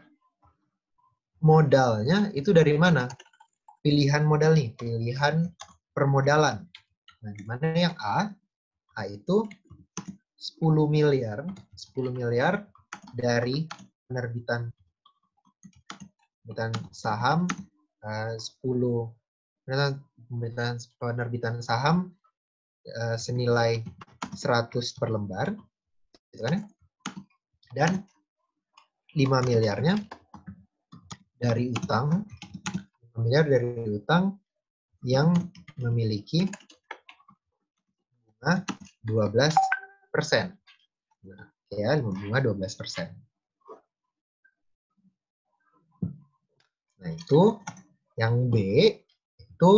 modalnya itu dari mana? Pilihan modal nih, pilihan permodalan. Nah, di mana yang A? A itu 10 miliar dari penerbitan saham 10 penerbitan saham senilai 100 per lembar, gitu kan ya? Dan 5 miliarnya dari utang, 5 miliar dari utang yang memiliki bunga 12%. Nah, ya, bunga 12%. Nah, itu yang B itu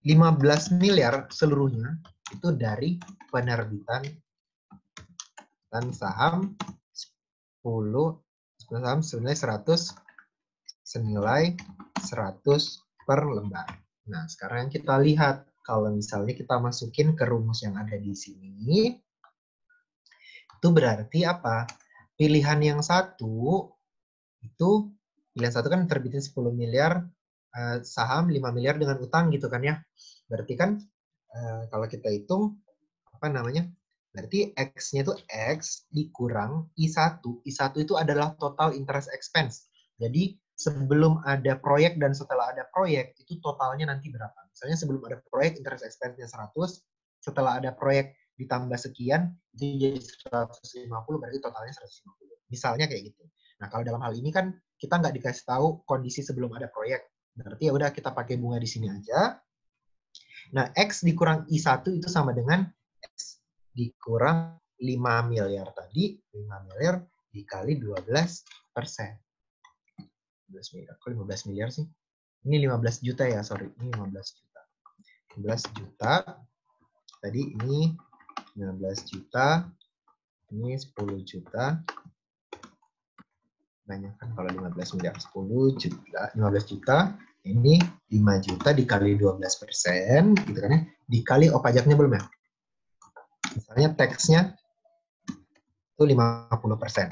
15 miliar seluruhnya itu dari penerbitan saham 10 saham senilai 100 per lembar. Nah, sekarang kita lihat kalau misalnya kita masukin ke rumus yang ada di sini, itu berarti apa? Pilihan yang satu itu pilihan satu kan terbitin 10 miliar saham 5 miliar dengan utang gitu kan ya. Berarti kan kalau kita hitung apa namanya? Berarti X-nya itu X dikurang I1. I1 itu adalah total interest expense. Jadi sebelum ada proyek dan setelah ada proyek, itu totalnya nanti berapa. Misalnya sebelum ada proyek interest expense-nya 100, setelah ada proyek ditambah sekian, itu jadi 150, berarti totalnya 150. Misalnya kayak gitu. Nah, kalau dalam hal ini kan kita nggak dikasih tahu kondisi sebelum ada proyek. Berarti ya udah kita pakai bunga di sini aja. Nah, X dikurang I1 itu sama dengan X dikurang 5 miliar tadi, 5 miliar dikali 12%. 15 miliar. Kok 15 miliar sih? Ini 15 juta ya, sorry. Ini 15 juta. 15 juta. Tadi ini 15 juta. Ini 10 juta. Banyak kan kalau 15 miliar. 10 juta. 15 juta. Ini 5 juta dikali 12%. Gitu kan ya. Dikali, pajaknya belum ya? Misalnya teksnya itu 50%.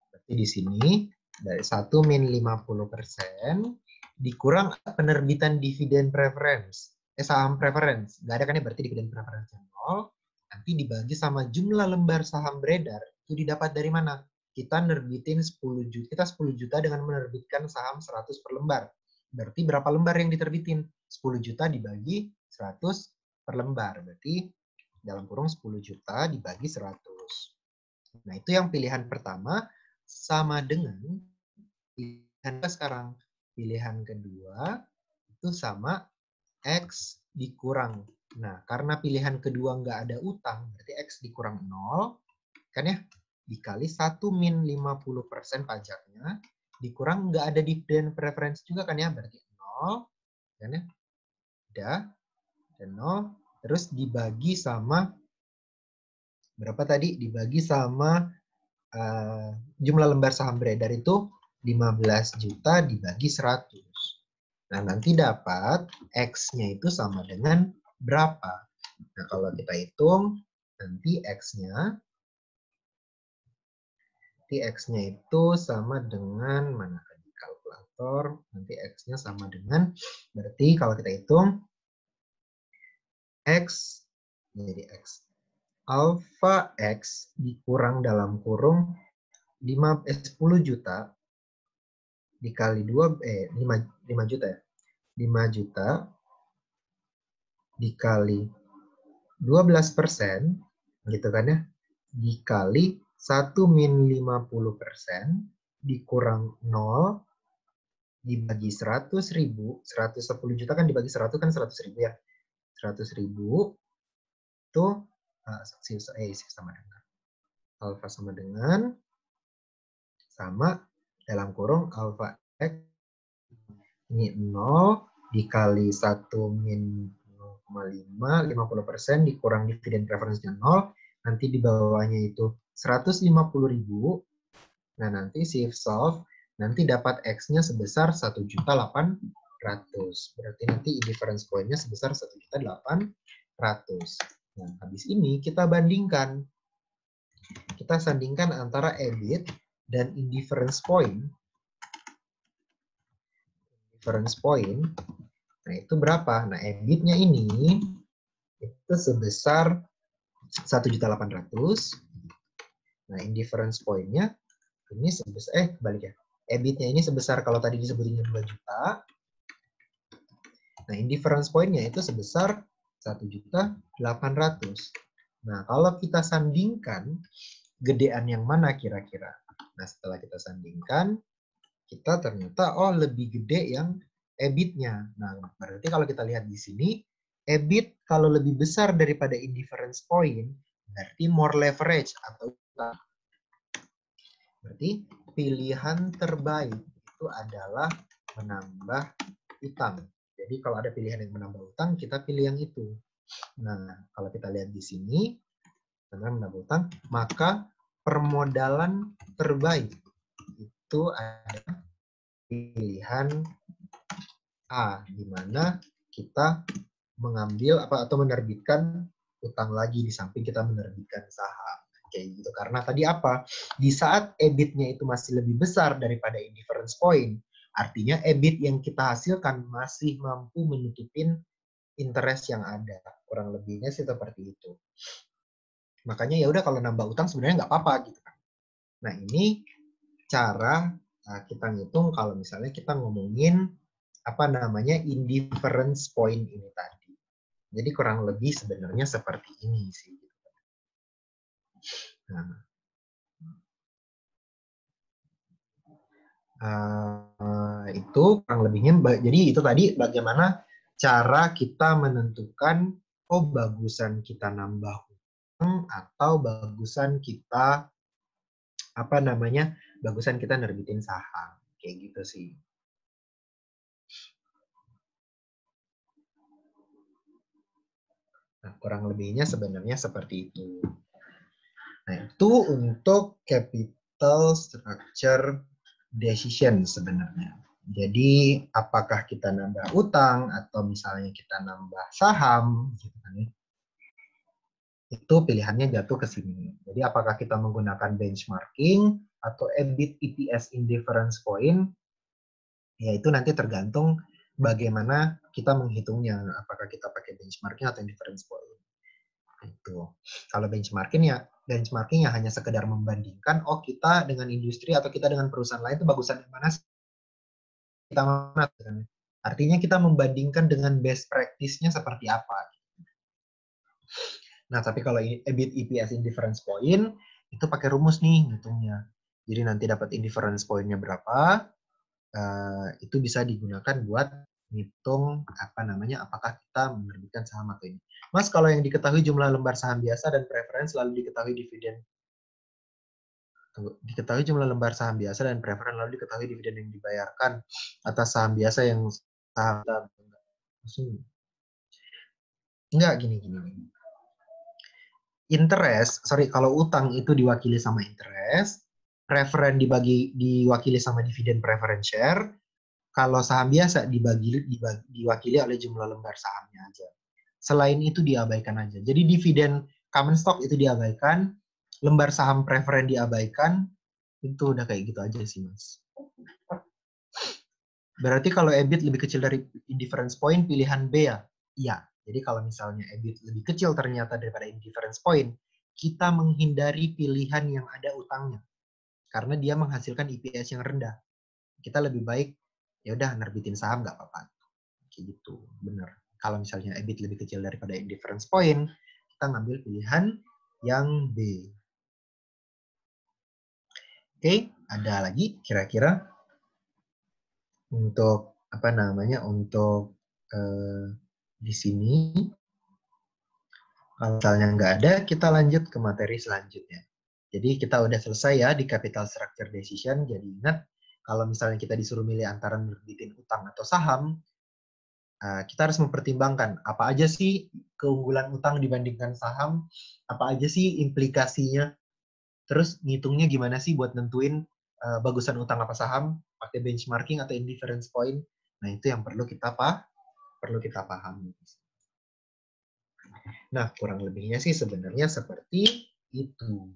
Berarti di sini dari 1 min 50% dikurang penerbitan dividen preference. Saham preference. Nggak ada kan ya, berarti dividen preference 0. Nanti dibagi sama jumlah lembar saham beredar. Itu didapat dari mana? Kita nerbitin 10 juta. Kita 10 juta dengan menerbitkan saham 100 per lembar. Berarti berapa lembar yang diterbitin? 10 juta dibagi 100 per lembar. Berarti dalam kurung 10 juta dibagi 100. Nah, itu yang pilihan pertama sama dengan pilihan sekarang. Pilihan kedua itu sama X dikurang. Nah, karena pilihan kedua nggak ada utang, berarti X dikurang 0, kan ya? Dikali 1 min 50% pajaknya, dikurang nggak ada dividen preference juga kan ya? Berarti 0, kan ya? Udah, dan 0. Terus dibagi sama, berapa tadi? Dibagi sama jumlah lembar saham beredar itu 15 juta dibagi 100. Nah, nanti dapat X-nya itu sama dengan berapa? Nah, kalau kita hitung, nanti X-nya itu sama dengan, mana di kalkulator, nanti X-nya sama dengan, berarti kalau kita hitung, X, jadi X. Alpha X dikurang dalam kurung 10 juta dikali 5 juta ya. 5 juta dikali 12%, gitu kan ya, dikali 1 min 50% dikurang 0 dibagi 100.000, 110 juta kan dibagi 100 kan 100.000 ya. 100.000 itu sama dengan alfa sama dalam kurung alfa X ini 0 dikali 1 min 0,5, 50% dikurang dividen preference-nya 0, nanti di bawahnya itu 150.000. Nah, nanti shift solve, nanti dapat X-nya sebesar 1.800.000. Berarti nanti indifference point-nya sebesar 1.800.000. Nah, habis ini kita bandingkan. Kita sandingkan antara EBIT dan indifference point. Indifference point, nah itu berapa? Nah, EBIT-nya ini itu sebesar 1.800.000. Nah, indifference point-nya ini sebesar, kebalik ya. EBIT-nya ini sebesar, kalau tadi disebutinnya 2 juta. Nah, indifference point-nya itu sebesar 1.800.000. Nah, kalau kita sandingkan, gedean yang mana kira-kira? Nah, setelah kita sandingkan, kita ternyata, lebih gede yang EBIT-nya. Nah, berarti kalau kita lihat di sini, EBIT kalau lebih besar daripada indifference point, berarti more leverage atau utang. Berarti pilihan terbaik itu adalah menambah utang. Jadi kalau ada pilihan yang menambah utang, kita pilih yang itu. Nah, kalau kita lihat di sini, dengan menambah utang, maka permodalan terbaik itu adalah pilihan A, di mana kita mengambil atau menerbitkan utang lagi di samping kita menerbitkan saham. Kayak gitu. Karena tadi apa? Di saat EBIT-nya itu masih lebih besar daripada indifference point, artinya EBIT yang kita hasilkan masih mampu menutupin interest yang ada. Kurang lebihnya sih seperti itu. Makanya ya udah kalau nambah utang sebenarnya nggak apa-apa gitu kan. Nah ini cara kita ngitung kalau misalnya kita ngomongin apa namanya indifference point ini tadi. Jadi kurang lebih sebenarnya seperti ini sih. Nah, itu kurang lebihnya. Jadi itu tadi bagaimana cara kita menentukan oh bagusan kita nambah utang atau bagusan kita apa namanya bagusan kita nerbitin saham kayak gitu sih. Nah, kurang lebihnya sebenarnya seperti itu. Nah, itu untuk capital structure decision sebenarnya. Jadi, apakah kita nambah utang atau misalnya kita nambah saham, gitu kan ya. Itu pilihannya jatuh ke sini. Jadi, apakah kita menggunakan benchmarking atau EBIT EPS indifference point, ya itu nanti tergantung bagaimana kita menghitungnya. Apakah kita pakai benchmarking atau indifference point. Itu. Kalau benchmarking ya hanya sekedar membandingkan, oh kita dengan industri atau kita dengan perusahaan lain itu bagusan yang mana kita mana. Artinya kita membandingkan dengan best practice-nya seperti apa. Nah, tapi kalau EBIT EPS indifference point, itu pakai rumus nih ngitungnya. Jadi nanti dapat indifference point-nya berapa, itu bisa digunakan buat ngitung apa namanya apakah kita menerbitkan saham atau ini. Mas, kalau yang diketahui jumlah lembar saham biasa dan preference lalu diketahui dividen. Diketahui jumlah lembar saham biasa dan preferen lalu diketahui dividen yang dibayarkan atas saham biasa yang saham enggak gini. Interest, sorry kalau utang itu diwakili sama interest, preferen diwakili sama dividen preferen share, kalau saham biasa diwakili oleh jumlah lembar sahamnya aja. Selain itu diabaikan aja. Jadi dividen common stock itu diabaikan, lembar saham preferen diabaikan, itu udah kayak gitu aja sih, Mas. Berarti kalau EBIT lebih kecil dari indifference point, pilihan B ya? Iya. Jadi kalau misalnya EBIT lebih kecil ternyata daripada indifference point, kita menghindari pilihan yang ada utangnya. Karena dia menghasilkan EPS yang rendah. Kita lebih baik, ya udah nerbitin saham nggak apa-apa. Kayak gitu, bener. Kalau misalnya EBIT lebih kecil daripada indifference point, kita ngambil pilihan yang B. Oke, ada lagi kira-kira untuk apa namanya untuk di sini. Kalau misalnya nggak ada, kita lanjut ke materi selanjutnya. Jadi kita udah selesai ya di capital structure decision. Jadi ingat, kalau misalnya kita disuruh milih antara nerbitin utang atau saham, kita harus mempertimbangkan apa aja sih keunggulan utang dibandingkan saham, apa aja sih implikasinya, terus ngitungnya gimana sih buat nentuin bagusan utang apa saham, pakai benchmarking atau indifference point. Nah itu yang perlu kita pahami. Nah, kurang lebihnya sih sebenarnya seperti itu.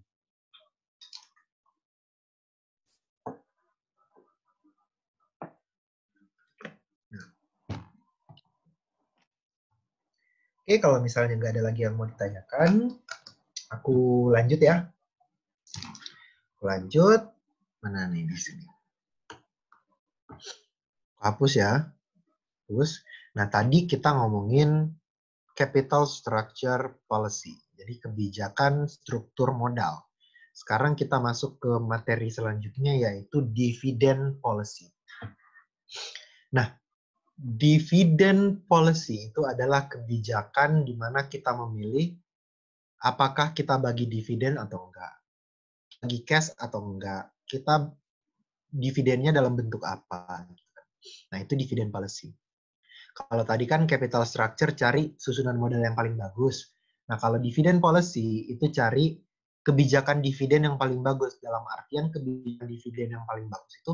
Nah. Oke, kalau misalnya nggak ada lagi yang mau ditanyakan, aku lanjut ya. Lanjut, mana nih di sini? Hapus ya. Terus, nah tadi kita ngomongin capital structure policy. Jadi kebijakan struktur modal. Sekarang kita masuk ke materi selanjutnya yaitu dividend policy. Nah, dividend policy itu adalah kebijakan di mana kita memilih apakah kita bagi dividen atau enggak. Bagi cash atau enggak. Kita dividennya dalam bentuk apa. Nah, itu dividend policy. Kalau tadi kan capital structure cari susunan modal yang paling bagus. Nah, kalau dividend policy itu cari kebijakan dividen yang paling bagus. Dalam artian kebijakan dividen yang paling bagus itu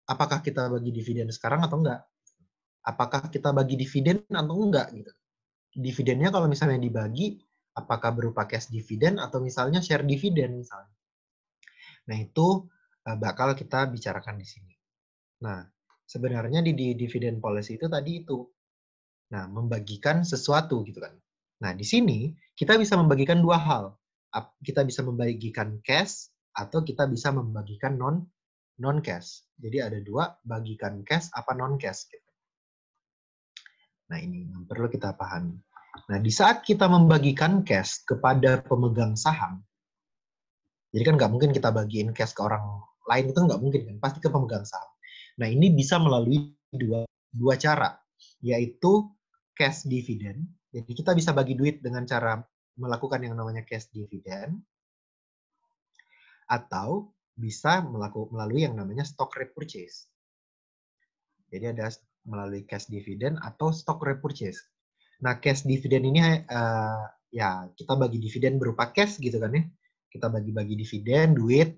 apakah kita bagi dividen sekarang atau enggak? Apakah kita bagi dividen atau enggak gitu. Dividennya kalau misalnya dibagi apakah berupa cash dividen atau misalnya share dividen misalnya. Nah, itu bakal kita bicarakan di sini. Nah, sebenarnya di dividend policy itu tadi itu Nah, membagikan sesuatu gitu kan. Nah, di sini kita bisa membagikan dua hal. Kita bisa membagikan cash atau kita bisa membagikan non cash. Jadi ada dua, bagikan cash apa non cash gitu. Nah, ini yang perlu kita pahami. Nah, di saat kita membagikan cash kepada pemegang saham, jadi kan nggak mungkin kita bagiin cash ke orang lain, itu nggak mungkin kan, pasti ke pemegang saham. Nah, ini bisa melalui dua cara, yaitu cash dividend. Jadi kita bisa bagi duit dengan cara melakukan yang namanya cash dividend, atau bisa melalui yang namanya stock repurchase. Jadi ada melalui cash dividend atau stock repurchase. Nah, cash dividend ini ya kita bagi dividen berupa cash gitu kan ya. Kita bagi-bagi dividen, duit.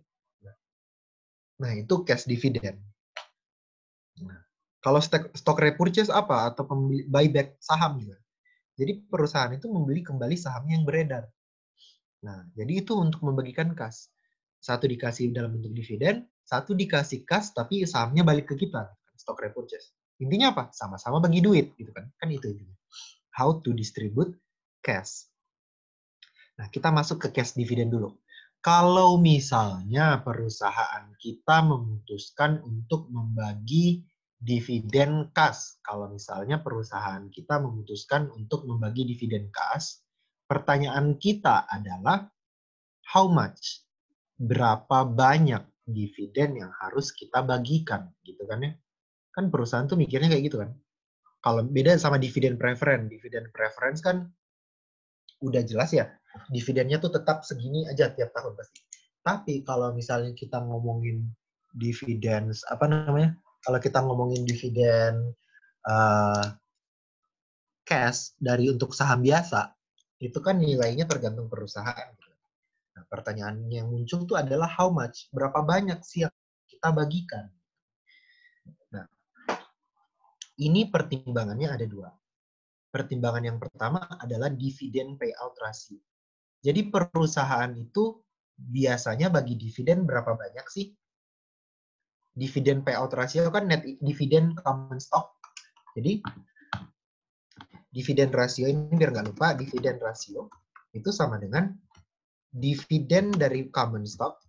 Nah, itu cash dividend. Nah, kalau stock repurchase apa? Atau buyback saham gitu. Jadi perusahaan itu membeli kembali sahamnya yang beredar. Nah, jadi itu untuk membagikan kas. Satu dikasih dalam bentuk dividen, satu dikasih kas tapi sahamnya balik ke kita, stock repurchase. Intinya apa? Sama-sama bagi duit gitu kan. Kan itu intinya. How to distribute cash. Nah, kita masuk ke cash dividend dulu. Kalau misalnya perusahaan kita memutuskan untuk membagi dividen kas, kalau misalnya perusahaan kita memutuskan untuk membagi dividen kas, pertanyaan kita adalah how much? Berapa banyak dividen yang harus kita bagikan, gitu kan ya? Kan perusahaan tuh mikirnya kayak gitu kan. Kalau beda sama dividen preference kan udah jelas ya, dividennya tuh tetap segini aja tiap tahun pasti. Tapi kalau misalnya kita ngomongin dividen apa namanya? Kalau kita ngomongin dividen uh, cash dari untuk saham biasa, itu kan nilainya tergantung perusahaan. Nah, pertanyaan yang muncul tuh adalah how much? Berapa banyak sih yang kita bagikan? Nah, ini pertimbangannya ada dua. Pertimbangan yang pertama adalah dividen payout ratio. Jadi perusahaan itu biasanya bagi dividen berapa banyak sih? Dividen payout ratio kan net dividen common stock. Jadi dividen rasio ini biar nggak lupa, dividen rasio itu sama dengan dividen dari common stock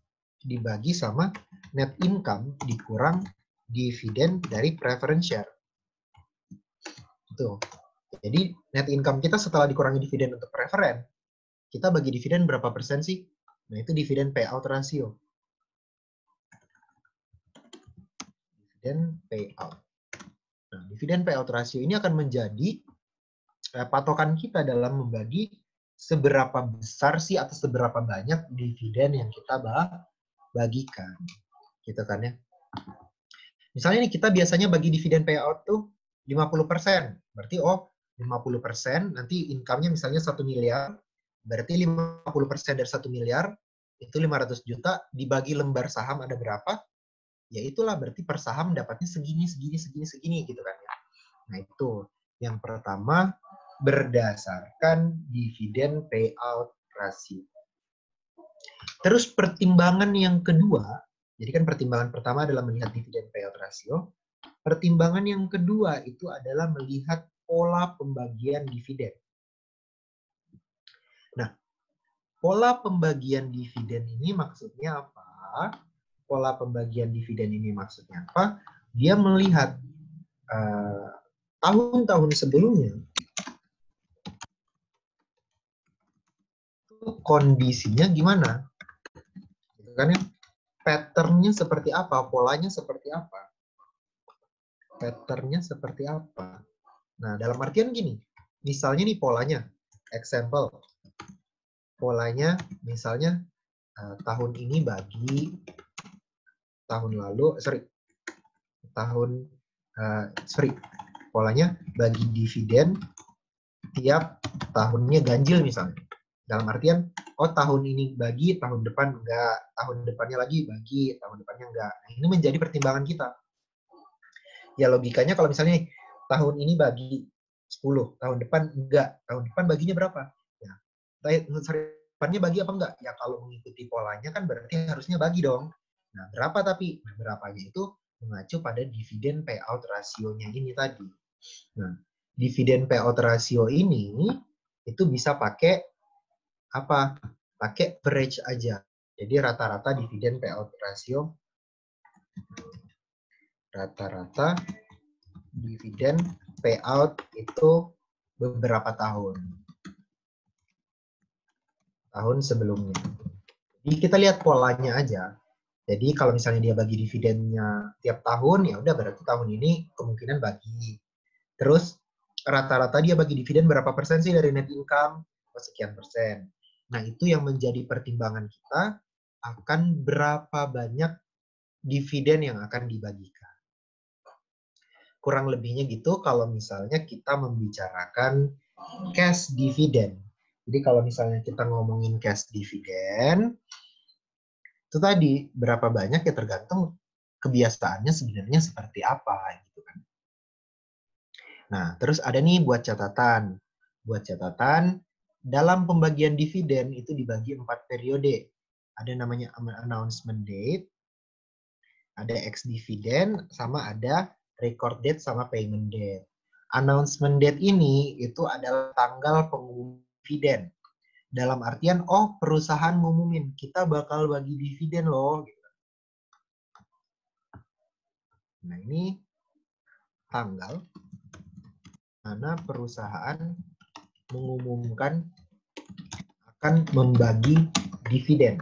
dibagi sama net income dikurang dividen dari preference share. Itu. Jadi net income kita setelah dikurangi dividen untuk preference, kita bagi dividen berapa persen sih? Nah, itu dividen payout ratio. Dividen payout. Nah, dividen payout ratio ini akan menjadi patokan kita dalam membagi seberapa besar sih atau seberapa banyak dividen yang kita bagikan. Gitu kan ya. Misalnya nih kita biasanya bagi dividen payout tuh 50%. Berarti 50% nanti income-nya misalnya 1 miliar, berarti 50% dari 1 miliar itu 500 juta dibagi lembar saham ada berapa? Ya itulah berarti per saham dapatnya segini gitu kan ya. Nah, itu yang pertama berdasarkan dividen payout ratio. Terus pertimbangan yang kedua, jadi kan pertimbangan pertama adalah melihat dividen payout ratio. Pertimbangan yang kedua itu adalah melihat pola pembagian dividen. Nah, pola pembagian dividen ini maksudnya apa? Pola pembagian dividen ini maksudnya apa? Dia melihat tahun-tahun sebelumnya itu kondisinya gimana, gitu kan ya? Patternnya seperti apa, polanya seperti apa, patternnya seperti apa. Nah, dalam artian gini, misalnya nih polanya, example, polanya misalnya tahun ini bagi tahun lalu, polanya bagi dividen tiap tahunnya ganjil misalnya. Dalam artian, tahun ini bagi, tahun depan enggak, tahun depannya lagi bagi, tahun depannya enggak. Nah, ini menjadi pertimbangan kita. Ya logikanya kalau misalnya tahun ini bagi 10, tahun depan enggak, tahun depan baginya berapa? Ya, depannya bagi apa enggak? Ya kalau mengikuti polanya kan berarti harusnya bagi dong. Nah, berapa tapi? Nah, berapanya itu mengacu pada dividen payout rasionya ini tadi. Nah, dividen payout ratio ini itu bisa pakai apa? Pakai average aja. Jadi rata-rata dividen payout ratio, rata-rata dividen payout itu beberapa tahun sebelumnya. Jadi kita lihat polanya aja. Jadi kalau misalnya dia bagi dividennya tiap tahun, ya udah berarti tahun ini kemungkinan bagi. Terus rata-rata dia bagi dividen berapa persen sih dari net income? Oh, sekian persen. Nah, itu yang menjadi pertimbangan kita akan berapa banyak dividen yang akan dibagikan. Kurang lebihnya gitu kalau misalnya kita membicarakan cash dividend. Jadi kalau misalnya kita ngomongin cash dividend, itu tadi berapa banyak ya tergantung kebiasaannya sebenarnya seperti apa gitu kan. Nah, terus ada nih buat catatan. Buat catatan, dalam pembagian dividen itu dibagi 4 periode. Ada namanya announcement date, ada ex dividend, sama ada record date sama payment date. Announcement date ini itu adalah tanggal pengumuman dividen. Dalam artian, oh perusahaan ngumumin, kita bakal bagi dividen loh. Nah, ini tanggal mana perusahaan mengumumkan akan membagi dividen.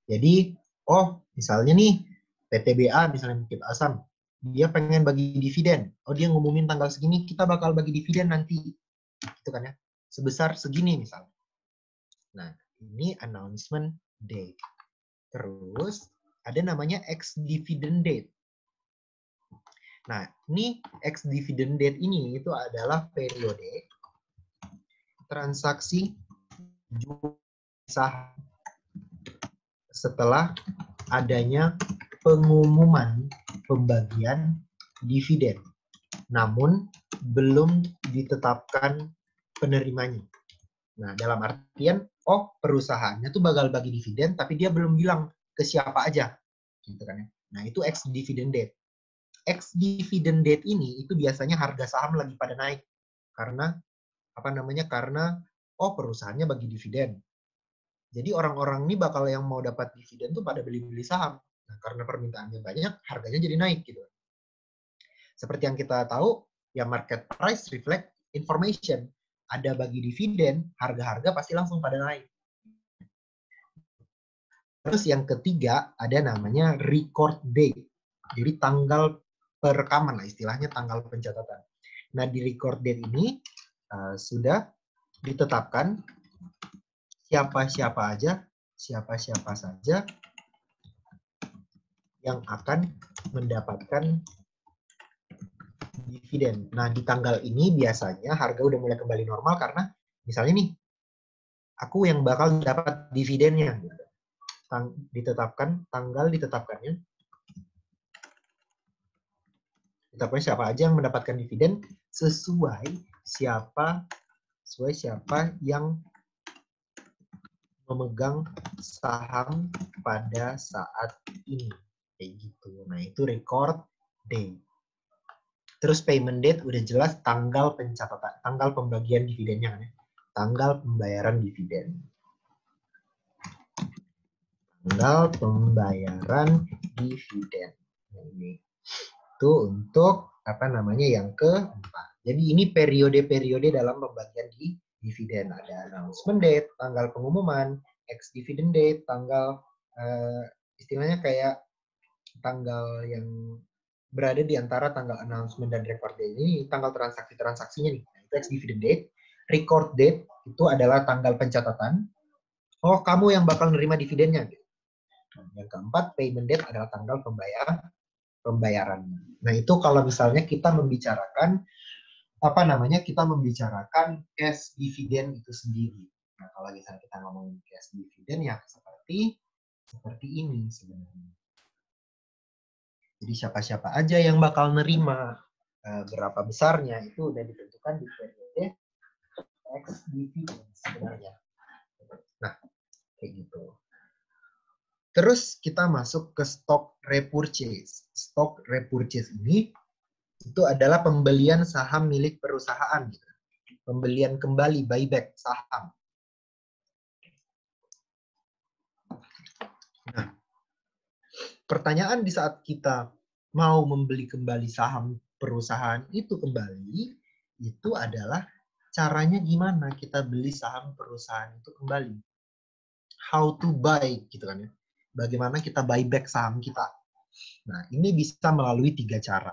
Jadi, oh misalnya nih PTBA misalnya Bukit Asam, dia pengen bagi dividen. Oh dia ngumumin tanggal segini, kita bakal bagi dividen nanti. Gitu kan ya. Sebesar segini misalnya. Nah, ini announcement date. Terus ada namanya ex dividend date. Nah, ini ex dividend date ini itu adalah periode transaksi jual saham setelah adanya pengumuman pembagian dividen, namun belum ditetapkan penerimanya. Nah, dalam artian, oh perusahaannya tuh bakal bagi dividen, tapi dia belum bilang ke siapa aja, gitu kan ya. Nah, itu ex dividend date. Ex dividend date ini itu biasanya harga saham lagi pada naik karena apa namanya? Karena oh perusahaannya bagi dividen. Jadi orang-orang ini bakal yang mau dapat dividen tuh pada beli-beli saham. Nah, karena permintaannya banyak, harganya jadi naik gitu. Seperti yang kita tahu, ya market price reflect information. Ada bagi dividen, harga-harga pasti langsung pada naik. Terus yang ketiga ada namanya record date. Jadi tanggal perekaman lah istilahnya, tanggal pencatatan. Nah di record date ini sudah ditetapkan siapa-siapa saja yang akan mendapatkan dividen. Nah, di tanggal ini biasanya harga udah mulai kembali normal karena misalnya nih, aku yang bakal dapat dividennya. Ditetapkannya siapa aja yang mendapatkan dividen sesuai siapa yang memegang saham pada saat ini. Kayak gitu. Nah, itu record date. Terus payment date udah jelas tanggal pencatatan, tanggal pembagian dividennya kan ya. Tanggal pembayaran dividen. Tanggal pembayaran dividen. Nah, ini itu untuk apa namanya yang keempat. Jadi ini periode-periode dalam pembagian dividen. Ada announcement date, tanggal pengumuman, ex dividend date, tanggal istilahnya kayak tanggal yang berada di antara tanggal announcement dan record date. Ini tanggal transaksinya nih. Nah, itu ex dividend date. Record date itu adalah tanggal pencatatan. Oh, kamu yang bakal nerima dividennya. Nah, yang keempat, payment date adalah tanggal pembayaran. Nah, itu kalau misalnya kita membicarakan kita membicarakan cash dividend itu sendiri. Nah, kalau misalnya kita ngomongin cash dividend ya seperti ini sebenarnya. Jadi siapa-siapa aja yang bakal nerima, berapa besarnya itu udah ditentukan di periode ex dividend sebenarnya. Nah, kayak gitu. Terus kita masuk ke stock repurchase. Stock repurchase ini itu adalah pembelian saham milik perusahaan. Gitu. Pembelian kembali, buyback saham. Nah, pertanyaan di saat kita mau membeli kembali saham perusahaan itu kembali, itu adalah caranya gimana kita beli saham perusahaan itu kembali. How to buy, gitu kan ya. Bagaimana kita buyback saham kita. Nah, ini bisa melalui 3 cara.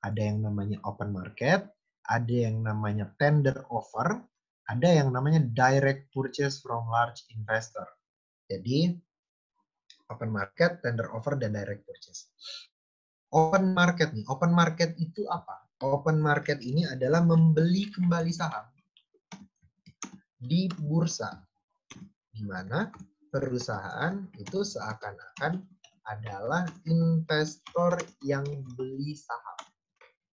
Ada yang namanya open market, ada yang namanya tender offer, ada yang namanya direct purchase from large investor. Jadi, open market, tender offer, dan direct purchase. Open market nih, open market itu apa? Open market ini adalah membeli kembali saham di bursa, di mana perusahaan itu seakan-akan adalah investor yang beli saham.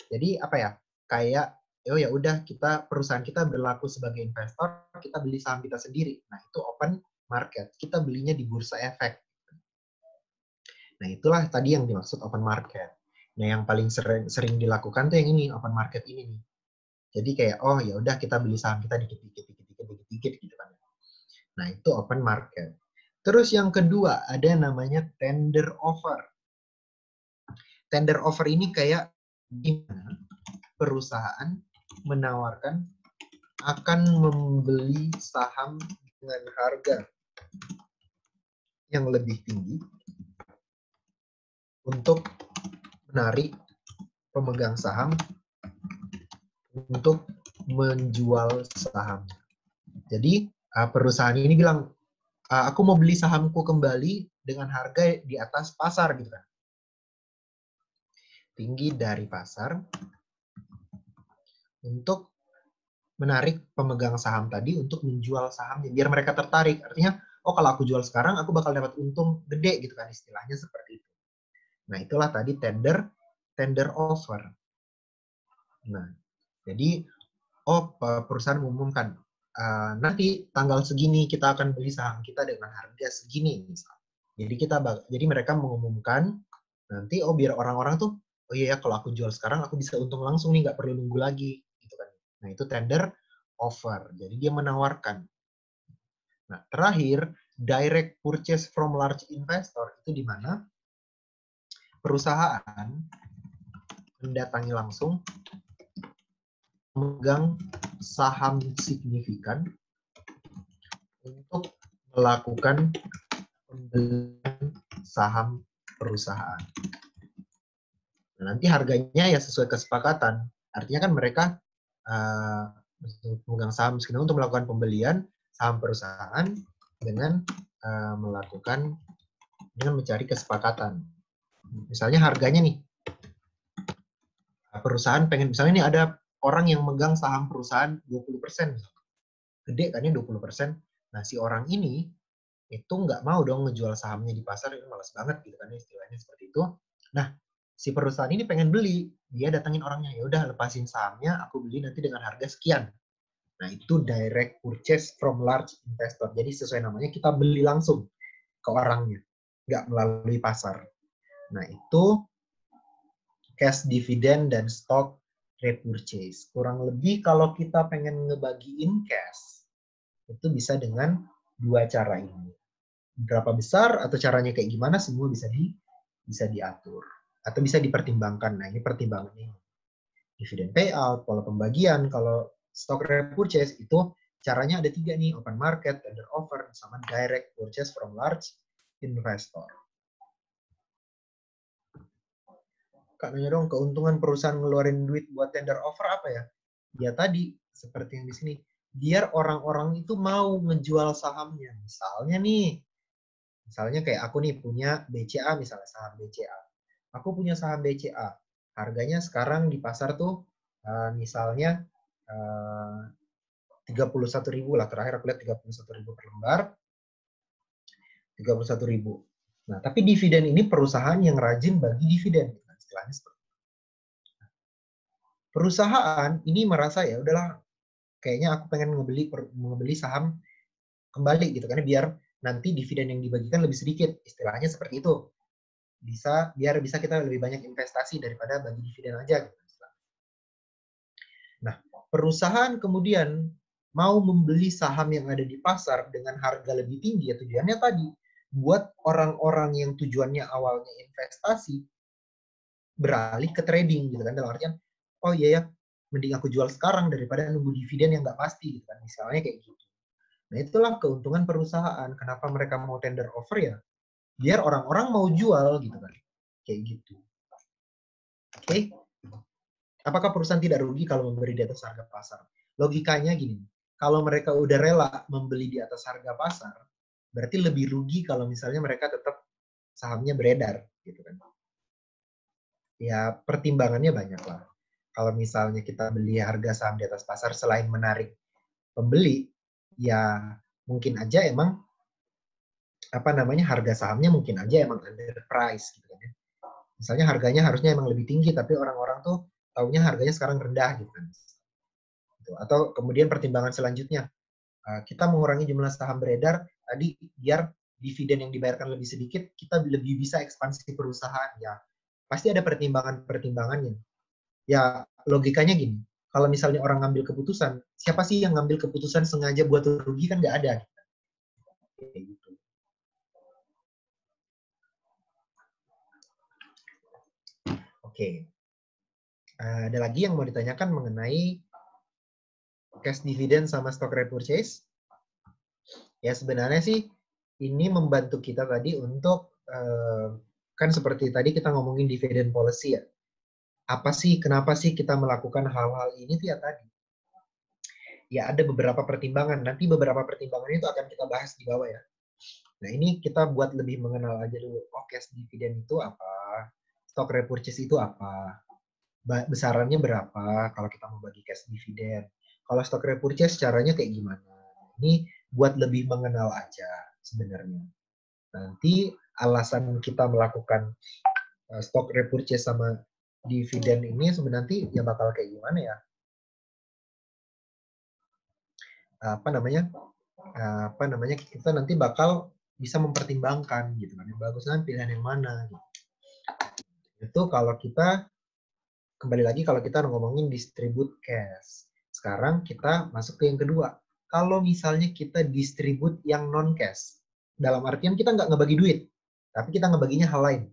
Jadi apa ya? Kayak oh ya udah kita perusahaan kita berlaku sebagai investor, kita beli saham kita sendiri. Nah, itu open market. Kita belinya di bursa efek. Nah, itulah tadi yang dimaksud open market. Nah, yang paling sering dilakukan tuh yang ini, open market ini nih. Jadi kayak oh ya udah kita beli saham kita dikit-dikit gitu kan. Nah, itu open market. Terus yang kedua ada yang namanya tender offer. Tender offer ini kayak gimana perusahaan menawarkan akan membeli saham dengan harga yang lebih tinggi untuk menarik pemegang saham untuk menjual saham. Jadi perusahaan ini bilang, aku mau beli sahamku kembali dengan harga di atas pasar gitu kan. Tinggi dari pasar untuk menarik pemegang saham tadi untuk menjual sahamnya biar mereka tertarik. Artinya, oh kalau aku jual sekarang aku bakal dapat untung gede gitu kan, istilahnya seperti itu. Nah, itulah tadi tender offer. Nah, jadi perusahaan mengumumkan nanti tanggal segini kita akan beli saham kita dengan harga segini misal. Jadi mereka mengumumkan nanti biar orang-orang tuh oh iya ya kalau aku jual sekarang aku bisa untung langsung nih, nggak perlu nunggu lagi gitu kan. Nah, itu tender offer. Jadi dia menawarkan. Nah, terakhir direct purchase from large investor itu di mana perusahaan mendatangi langsung memegang saham signifikan untuk melakukan pembelian saham perusahaan. Nah, nanti harganya ya sesuai kesepakatan. Artinya kan mereka memegang saham signifikan untuk melakukan pembelian saham perusahaan dengan mencari kesepakatan. Misalnya harganya nih, perusahaan pengen, misalnya nih ada orang yang megang saham perusahaan 20%. Gede kan ya 20%. Nah, si orang ini itu nggak mau dong ngejual sahamnya di pasar, itu malas banget gitu kan istilahnya seperti itu. Nah, si perusahaan ini pengen beli, dia datangin orangnya, ya udah lepasin sahamnya, aku beli nanti dengan harga sekian. Nah, itu direct purchase from large investor. Jadi sesuai namanya kita beli langsung ke orangnya, nggak melalui pasar. Nah, itu cash dividend dan stock repurchase. Kurang lebih kalau kita pengen ngebagiin cash, itu bisa dengan 2 cara ini. Berapa besar atau caranya kayak gimana, semua bisa diatur. Atau bisa dipertimbangkan. Nah, ini pertimbangannya. Dividen payout, pola pembagian, kalau stock repurchase itu caranya ada 3 nih, open market, tender offer, sama direct purchase from large investor. Kak nanya dong, keuntungan perusahaan ngeluarin duit buat tender offer apa ya? Ya tadi, seperti yang di sini. Biar orang-orang itu mau ngejual sahamnya. Misalnya kayak aku nih punya BCA, misalnya saham BCA. Aku punya saham BCA. Harganya sekarang di pasar tuh misalnya 31.000 lah. Terakhir aku lihat 31.000 per lembar. 31.000. Nah, tapi dividen ini perusahaan yang rajin bagi dividen. Istilahnya seperti itu. Perusahaan ini merasa ya udahlah, kayaknya aku pengen ngebeli saham kembali gitu kan, biar nanti dividen yang dibagikan lebih sedikit. Istilahnya seperti itu. Biar bisa kita lebih banyak investasi daripada bagi dividen aja gitu. perusahaan kemudian mau membeli saham yang ada di pasar dengan harga lebih tinggi, ya tujuannya tadi buat orang-orang yang tujuannya awalnya investasi beralih ke trading gitu kan, dalam artian oh iya ya mending aku jual sekarang daripada nunggu dividen yang nggak pasti gitu kan, misalnya kayak gitu. Nah itulah keuntungan perusahaan, kenapa mereka mau tender offer ya biar orang-orang mau jual gitu kan, kayak gitu. Oke, apakah perusahaan tidak rugi kalau memberi di atas harga pasar? Logikanya gini, kalau mereka udah rela membeli di atas harga pasar, berarti lebih rugi kalau misalnya mereka tetap sahamnya beredar gitu kan. Ya pertimbangannya banyak lah. Kalau misalnya kita beli harga saham di atas pasar selain menarik pembeli, ya mungkin aja emang harga sahamnya mungkin aja emang underprice gitu kan ya. Misalnya harganya harusnya emang lebih tinggi tapi orang-orang tuh taunya harganya sekarang rendah gitu kan. Atau kemudian pertimbangan selanjutnya, kita mengurangi jumlah saham beredar tadi biar dividen yang dibayarkan lebih sedikit, kita lebih bisa ekspansi perusahaan ya. Pasti ada pertimbangannya. Ya logikanya gini, kalau misalnya orang ngambil keputusan, siapa sih yang ngambil keputusan sengaja buat rugi, kan nggak ada. Kayak gitu. Oke. Ada lagi yang mau ditanyakan mengenai cash dividend sama stock repurchase? Ya sebenarnya sih ini membantu kita tadi untuk kan seperti tadi kita ngomongin dividend policy ya. Apa sih, kenapa sih kita melakukan hal-hal ini tuh ya tadi? Ya ada beberapa pertimbangan. Nanti beberapa pertimbangan itu akan kita bahas di bawah ya. Nah ini kita buat lebih mengenal aja dulu. Oh cash dividend itu apa? Stock repurchase itu apa? Besarannya berapa kalau kita mau bagi cash dividend? Kalau stock repurchase caranya kayak gimana? Ini buat lebih mengenal aja sebenarnya. Nanti alasan kita melakukan stock repurchase sama dividen ini sebenarnya ya bakal kayak gimana ya? Apa namanya kita nanti bakal bisa mempertimbangkan gitu kan. Yang bagusnya pilihan yang mana gitu. Itu kalau kita kembali lagi kalau kita ngomongin distribute cash. Sekarang kita masuk ke yang kedua. Kalau misalnya kita distribute yang non cash, dalam artian kita nggak ngebagi duit, tapi kita ngebaginya hal lain.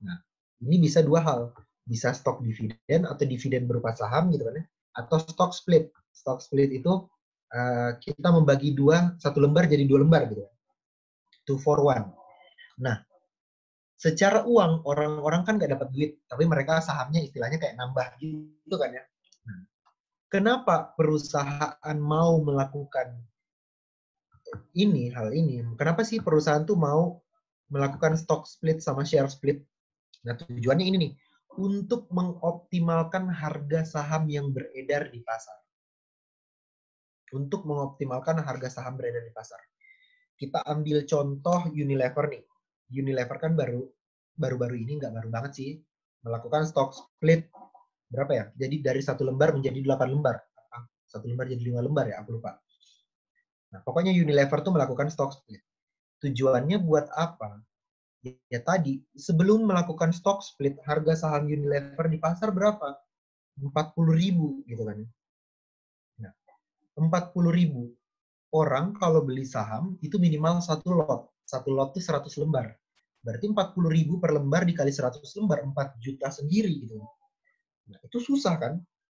Nah, ini bisa dua hal, bisa stok dividen atau dividen berupa saham gitu kan ya, atau stock split. Stock split itu kita membagi satu lembar jadi dua lembar gitu, 2-for-1. Nah, secara uang orang-orang kan nggak dapat duit, tapi mereka sahamnya istilahnya kayak nambah gitu kan ya. Nah, kenapa perusahaan mau melakukan hal ini? Kenapa sih perusahaan tuh mau melakukan stock split sama share split? Nah, tujuannya ini nih, untuk mengoptimalkan harga saham yang beredar di pasar. Untuk mengoptimalkan harga saham beredar di pasar. Kita ambil contoh Unilever nih. Unilever kan baru-baru ini, nggak baru banget sih, melakukan stock split berapa ya? Jadi dari satu lembar menjadi 8 lembar. Satu lembar jadi 5 lembar ya, aku lupa. Nah, pokoknya Unilever tuh melakukan stock split. Tujuannya buat apa? Ya tadi, sebelum melakukan stock split, harga saham Unilever di pasar berapa? 40.000 gitu kan. Nah, 40.000 orang kalau beli saham itu minimal satu lot. Satu lot itu 100 lembar. Berarti 40.000 per lembar dikali 100 lembar, 4 juta sendiri gitu. Nah, itu susah kan?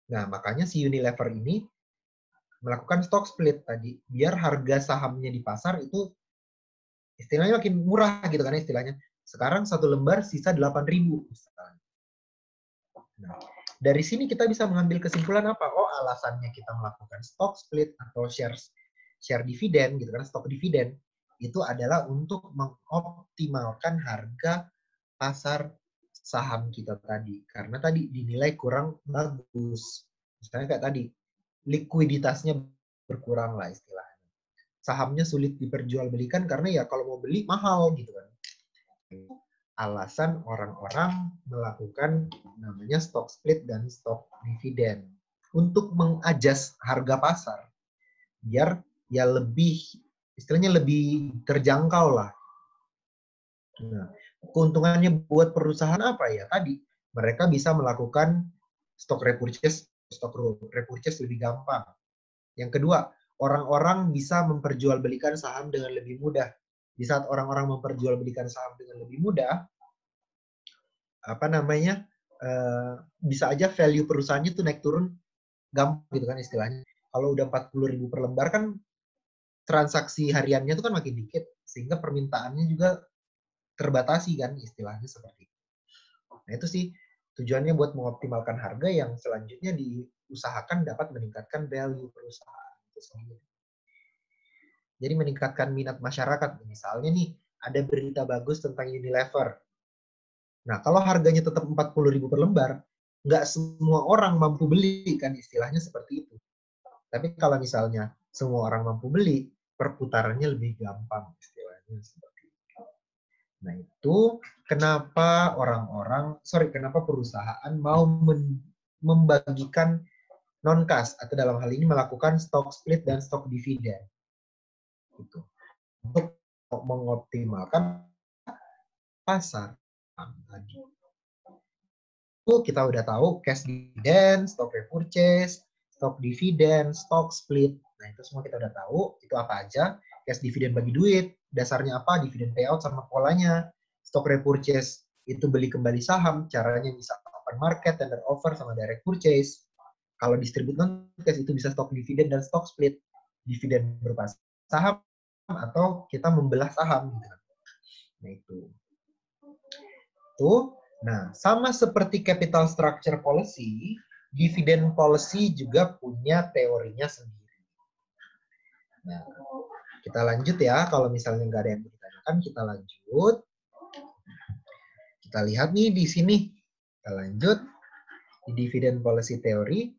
Nah, makanya si Unilever ini melakukan stock split tadi, biar harga sahamnya di pasar itu istilahnya makin murah gitu kan istilahnya. Sekarang satu lembar sisa 8.000 misalnya. Nah, dari sini kita bisa mengambil kesimpulan apa? Oh, alasannya kita melakukan stock split atau share dividen gitu kan, stok dividen itu adalah untuk mengoptimalkan harga pasar saham kita tadi. Karena tadi dinilai kurang bagus. Misalnya kayak tadi, likuiditasnya berkurang lah istilahnya. Sahamnya sulit diperjualbelikan karena ya kalau mau beli mahal gitu kan. Alasan orang-orang melakukan namanya stock split dan stock dividen untuk mengadjust harga pasar biar ya lebih istilahnya lebih terjangkau lah. Nah, keuntungannya buat perusahaan apa ya? Tadi mereka bisa melakukan stock repurchase stock repurchase lebih gampang. Yang kedua, orang-orang bisa memperjualbelikan saham dengan lebih mudah. Di saat orang-orang memperjualbelikan saham dengan lebih mudah, bisa aja value perusahaannya tuh naik turun gampang gitu kan istilahnya. Kalau udah 40.000 per lembar kan transaksi hariannya tuh kan makin dikit, sehingga permintaannya juga terbatasi kan istilahnya seperti itu. Nah itu sih tujuannya buat mengoptimalkan harga yang selanjutnya diusahakan dapat meningkatkan value perusahaan itu sendiri. Jadi meningkatkan minat masyarakat. Misalnya nih ada berita bagus tentang Unilever. Nah kalau harganya tetap 40.000 per lembar, nggak semua orang mampu beli kan istilahnya seperti itu. Tapi kalau misalnya semua orang mampu beli, perputarannya lebih gampang istilahnya seperti itu. Nah itu kenapa kenapa perusahaan mau membagikan non-cash atau dalam hal ini melakukan stock split dan stock dividen. Gitu. Untuk mengoptimalkan pasar tadi. Kita udah tahu cash dividend, stock repurchase, stock dividen, stock split. Nah, itu semua kita udah tahu. Itu apa aja? Cash dividend bagi duit, dasarnya apa? Dividen payout sama polanya. Stock repurchase itu beli kembali saham, caranya bisa open market, tender offer, sama direct purchase. Kalau distribute non-cash itu bisa stock dividen dan stock split. Dividen berupa saham atau kita membelah saham gitu. Nah, itu. Nah, sama seperti capital structure policy, dividend policy juga punya teorinya sendiri. Nah, kita lanjut ya. Kalau misalnya nggak ada yang ditanyakan, kita lanjut. Kita lihat nih di sini. Kita lanjut di dividend policy teori.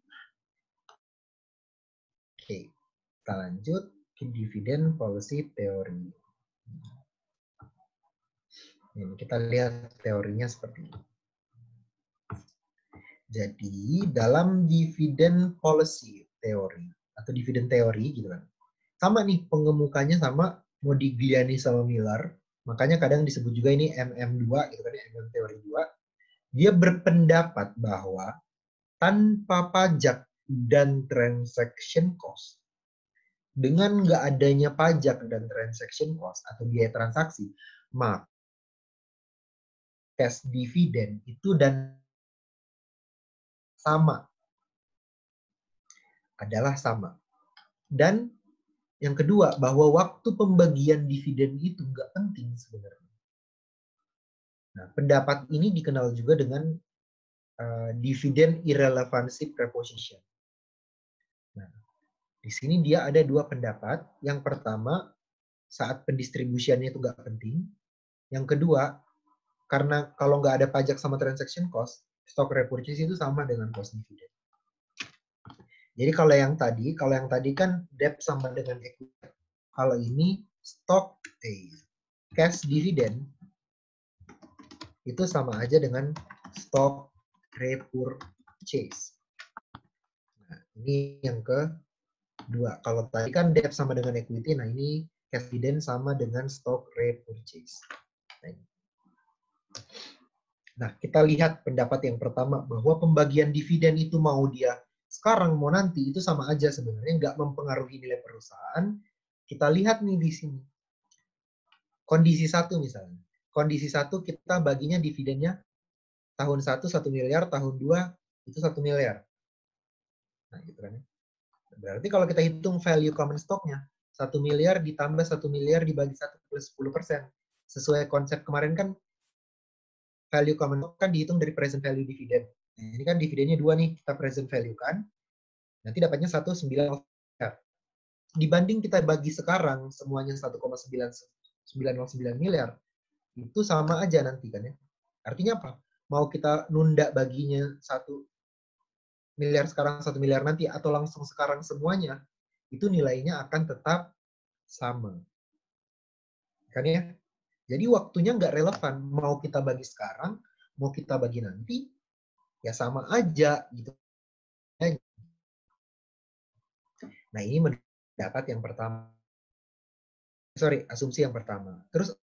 Oke, kita lanjut ke dividend policy teori. Ini kita lihat teorinya seperti ini. Jadi dalam dividend policy teori atau dividend teori gitu kan, sama nih pengemukanya sama Modigliani sama Miller, makanya kadang disebut juga ini MM2 gitu kan, MM teori 2. Dia berpendapat bahwa tanpa pajak dan transaction cost, dengan nggak adanya pajak dan transaction cost atau biaya transaksi, maka cash dividen itu dan adalah sama. Dan yang kedua, bahwa waktu pembagian dividen itu nggak penting sebenarnya. Nah, pendapat ini dikenal juga dengan dividend irrelevancy proposition. Nah, di sini dia ada dua pendapat. Yang pertama, saat pendistribusiannya itu nggak penting. Yang kedua, karena kalau nggak ada pajak sama transaction cost, stock repurchase itu sama dengan cost dividen. Jadi kalau yang tadi kan debt sama dengan equity. Kalau ini stock cash dividend itu sama aja dengan stock repurchase. Nah, ini yang kedua. Kalau tadi kan debt sama dengan equity, nah ini cash dividend sama dengan stock repurchase. Nah, kita lihat pendapat yang pertama bahwa pembagian dividen itu mau dia sekarang mau nanti itu sama aja sebenarnya, nggak mempengaruhi nilai perusahaan. Kita lihat nih di sini. Kondisi satu misalnya. Kondisi satu kita baginya dividennya tahun 1 1 miliar, tahun 2 itu 1 miliar. Nah, gitu kan ya. Berarti kalau kita hitung value common stock-nya, 1 miliar ditambah 1 miliar dibagi 1 plus 10%. Sesuai konsep kemarin kan value common stock kan dihitung dari present value dividend. Nah, ini kan dividennya 2 nih, kita present value kan. Nanti dapatnya 1,9 miliar. Dibanding kita bagi sekarang semuanya 1,909 miliar, itu sama aja nanti kan ya. Artinya apa? Mau kita nunda baginya 1 miliar sekarang, 1 miliar nanti, atau langsung sekarang semuanya, itu nilainya akan tetap sama. Kan ya? Jadi waktunya nggak relevan. Mau kita bagi sekarang, mau kita bagi nanti, ya sama aja gitu. Nah ini mendapat yang pertama. Asumsi yang pertama. Terus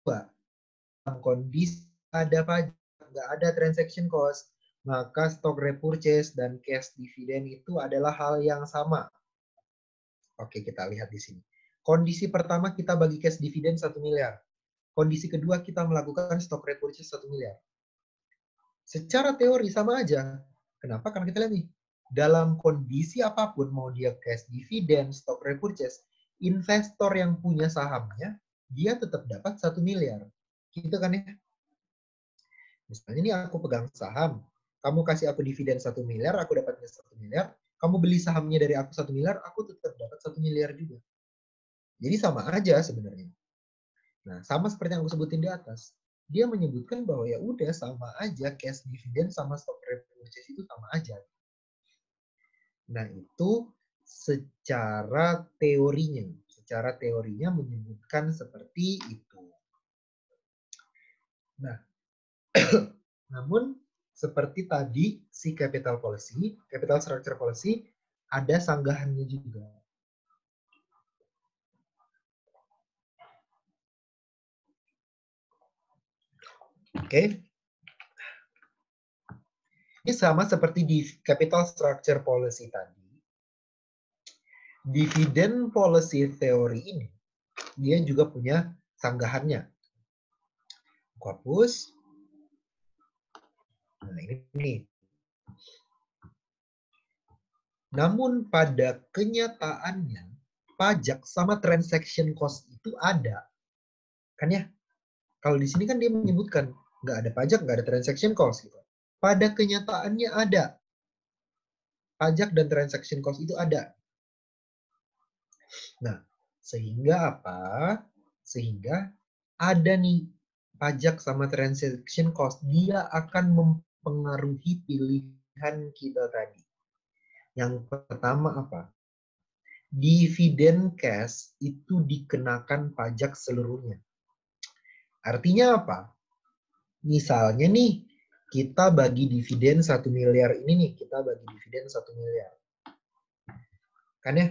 dalam kondisi ada pajak, nggak ada transaction cost, maka stock repurchase dan cash dividend itu adalah hal yang sama. Oke, kita lihat di sini. Kondisi pertama kita bagi cash dividend 1 miliar. Kondisi kedua kita melakukan stock repurchase 1 miliar. Secara teori sama aja. Kenapa? Karena kita lihat nih, dalam kondisi apapun, mau dia cash dividend, stock repurchase, investor yang punya sahamnya, dia tetap dapat 1 miliar. Gitu kan ya? Misalnya ini aku pegang saham, kamu kasih aku dividen 1 miliar, aku dapatnya 1 miliar, kamu beli sahamnya dari aku 1 miliar, aku tetap dapat 1 miliar juga. Jadi sama aja sebenarnya. Nah, sama seperti yang aku sebutin di atas. Dia menyebutkan bahwa ya udah sama aja, cash dividend sama stock repurchase itu sama aja. Nah, itu secara teorinya. Secara teorinya menyebutkan seperti itu. Nah, namun seperti tadi si capital structure policy ada sanggahannya juga. Oke. Ini sama seperti di capital structure policy tadi. Dividend policy theory ini dia juga punya sanggahannya. Aku hapus. Nah, ini nih. Namun pada kenyataannya pajak sama transaction cost itu ada. Kan ya? Kalau di sini kan dia menyebutkan nggak ada pajak, nggak ada transaction cost gitu. Pada kenyataannya ada. Pajak dan transaction cost itu ada. Nah, sehingga apa? Sehingga ada nih pajak sama transaction cost, dia akan mempengaruhi pilihan kita tadi. Yang pertama apa? Dividen cash itu dikenakan pajak seluruhnya. Artinya apa? Misalnya nih, kita bagi dividen 1 miliar ini nih, kita bagi dividen 1 miliar. Kan ya?